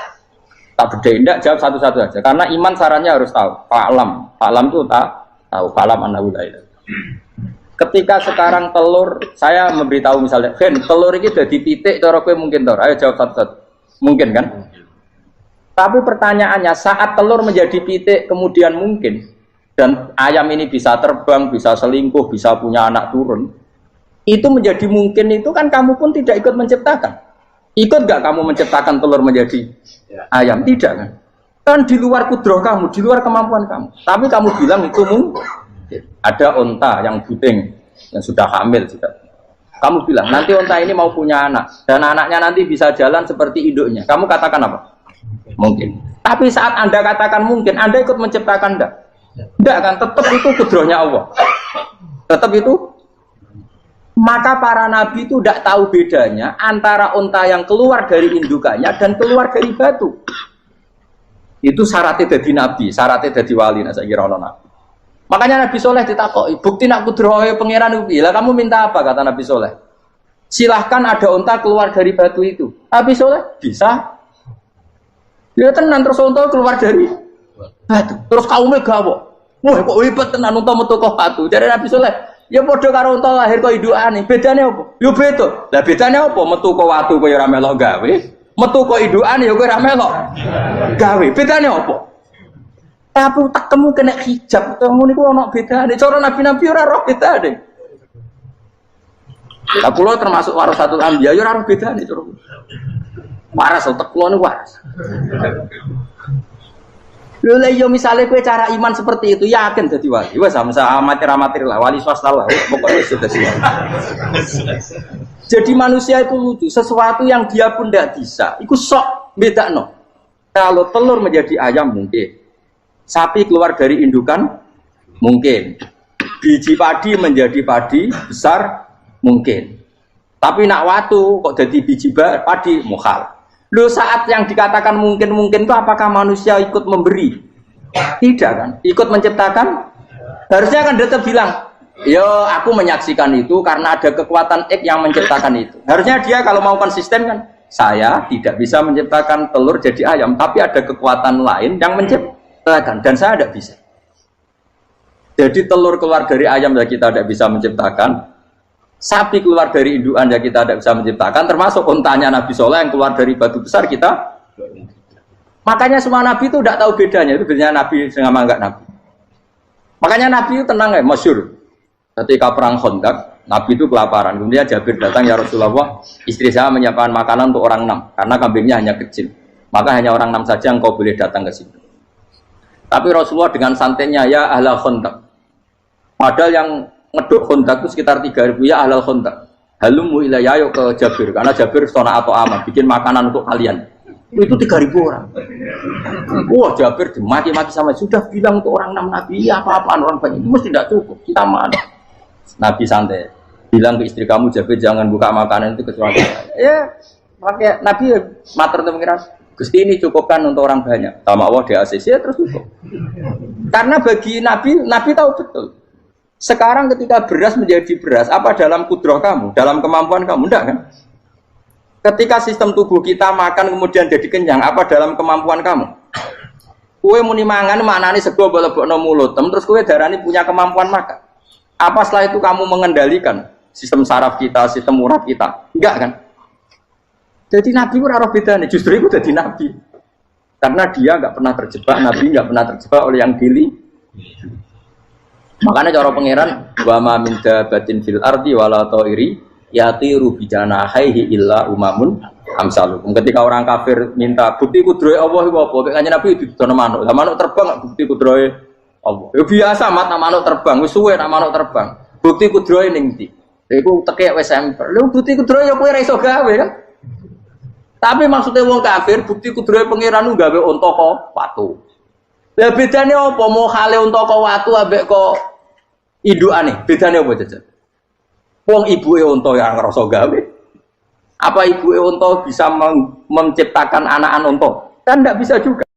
Tak bedain, tidak jawab satu-satu aja. Karena iman sarannya harus tahu. Fa'lam itu tak tahu. Fa'lam annahu la ilaha. Ketika sekarang telur, saya memberitahu misalnya, Fen, telur ini udah titik, cara kowe mungkin tor. Ayo jawab satu-satu. Mungkin kan? Tapi pertanyaannya, saat telur menjadi pitik kemudian mungkin, dan ayam ini bisa terbang, bisa selingkuh, bisa punya anak turun, itu menjadi mungkin itu kan kamu pun tidak ikut menciptakan. Ikut gak kamu menciptakan telur menjadi ayam? Tidak kan? Kan di luar kudroh kamu, di luar kemampuan kamu. Tapi kamu bilang itu mungkin. Ada onta yang buting, yang sudah hamil sudah. Kamu bilang nanti onta ini mau punya anak dan anaknya nanti bisa jalan seperti induknya. Kamu katakan apa? Mungkin. Tapi saat Anda katakan mungkin, Anda ikut menciptakan enggak? Enggak kan? Tetap itu kudrohnya Allah. Tetap itu. Maka para nabi itu tidak tahu bedanya antara onta yang keluar dari indukannya dan keluar dari batu. Itu syaratnya jadi nabi, syaratnya jadi wali. Nah, saya kira orang nabi. Makanya Nabi Soleh ditakoki, bukti nak kudrohe pangeran itu. Lah kamu minta apa, kata Nabi Soleh? Silahkan ada unta keluar dari batu itu. Nabi Soleh bisa. Ya tenan terus unta keluar dari batu. Terus kaumnya gawok. Wah kok hebat tenan unta metu kok batu. Jadi Nabi Soleh, ya padha karo unta lahir kok indukane. Bedane apa? Ya beda. Lah bedane apa? Metu kok watu kok ya ora melok gawe. Metu kok indukane ya kowe ora melok gawe. Bedane apa? Tapi takemu kena hijab, kamu niku ono bedane. Cara nabi-nabi ora roh bedane. Lah kula termasuk warasatul anbiya ya ora roh bedane cara. Waras otak kula niku waras. Lho lha yo misale kowe cara iman seperti itu yakin dadi wali. Wes sama amatir-amatir lah, wali swasta lah. Pokoknya sudah siap. Jadi manusia itu lucu, sesuatu yang dia pun tidak bisa. Iku sok bedakno. Kalau telur menjadi ayam mungkin. Sapi keluar dari indukan mungkin, biji padi menjadi padi besar mungkin, tapi nak watu kok jadi biji padi mukhal. Loh saat yang dikatakan mungkin itu apakah manusia ikut memberi? Tidak kan? Ikut menciptakan? Harusnya kan tetap bilang, yo aku menyaksikan itu karena ada kekuatan X yang menciptakan itu. Harusnya dia kalau mau konsisten kan, saya tidak bisa menciptakan telur jadi ayam, tapi ada kekuatan lain yang menciptakan. Dan saya tidak bisa. Jadi telur keluar dari ayam ya kita tidak bisa menciptakan. Sapi keluar dari indukan ya kita tidak bisa menciptakan. Termasuk untanya Nabi Soleh yang keluar dari batu besar kita. Makanya semua Nabi itu tidak tahu bedanya. Itu bedanya Nabi sama enggak Nabi. Makanya Nabi itu tenang ya, masyhur. Ketika perang Khandaq, Nabi itu kelaparan. Kemudian Jabir datang, ya Rasulullah, istri saya menyiapkan makanan untuk orang 6 karena kambingnya hanya kecil. Maka hanya orang 6 saja yang kau boleh datang ke situ. Tapi Rasulullah dengan santainya, ya ahlal Khandaq. Padahal yang ngeduk Khandaq itu sekitar 3.000, ya ahlal Khandaq. Halumu ilayya, yuk ke Jabir. Karena Jabir sona atau aman, bikin makanan untuk kalian. Itu 3.000 orang. Wah Jabir dimaki-maki sama, sudah bilang untuk orang 6 Nabi, ya apa-apaan orang banyak. Itu mesti tidak cukup, kita mana. Nabi santai. Bilang ke istri kamu, Jabir jangan buka makanan itu kecuali ya, pakai Nabi matur untuk mengira. Gusti ini cukupkan untuk orang banyak. Sama Allah di ACC ya terus cukup. Karena bagi Nabi tahu betul. Sekarang ketika beras menjadi beras, apa dalam kudroh kamu, dalam kemampuan kamu, enggak kan? Ketika sistem tubuh kita makan kemudian jadi kenyang, apa dalam kemampuan kamu? Kue muni mangan maknane sego bolebokno mulut, terus kue darani punya kemampuan makan. Apa setelah itu kamu mengendalikan sistem saraf kita, sistem urat kita? Enggak kan? Jadi Nabi itu ora bedane, justru itu jadi Nabi. Karena dia enggak pernah terjebak, Nabi enggak pernah terjebak oleh yang pilih. Makanya cara pangeran wa ma min dabatin fil ardi wala ta'iri yatiru bi janahihi illa umamun amsalukum. Ketika orang kafir minta bukti kudrohe Allah iku apa? Kanjeng Nabi didono manuk. Lah manuk terbang bukti kudrohe Allah. Ya biasa mat manuk terbang, wis suwe nak manuk terbang. Bukti kudrohe ning ndi? Iku tekek wis emper. Lha bukti kudrohe ya kowe ora iso gawe kan? Tapi maksudnya wong kafir bukti kudrohe pangeran ku gawe unta kok watu. Lah bedane apa mau hale unta kok watu ambek kok indukane? Bedane apa jajan? Wong ibuke unta ya ngrasa gawe. Apa ibu unta bisa menciptakan anakan unta? Kan tidak bisa juga.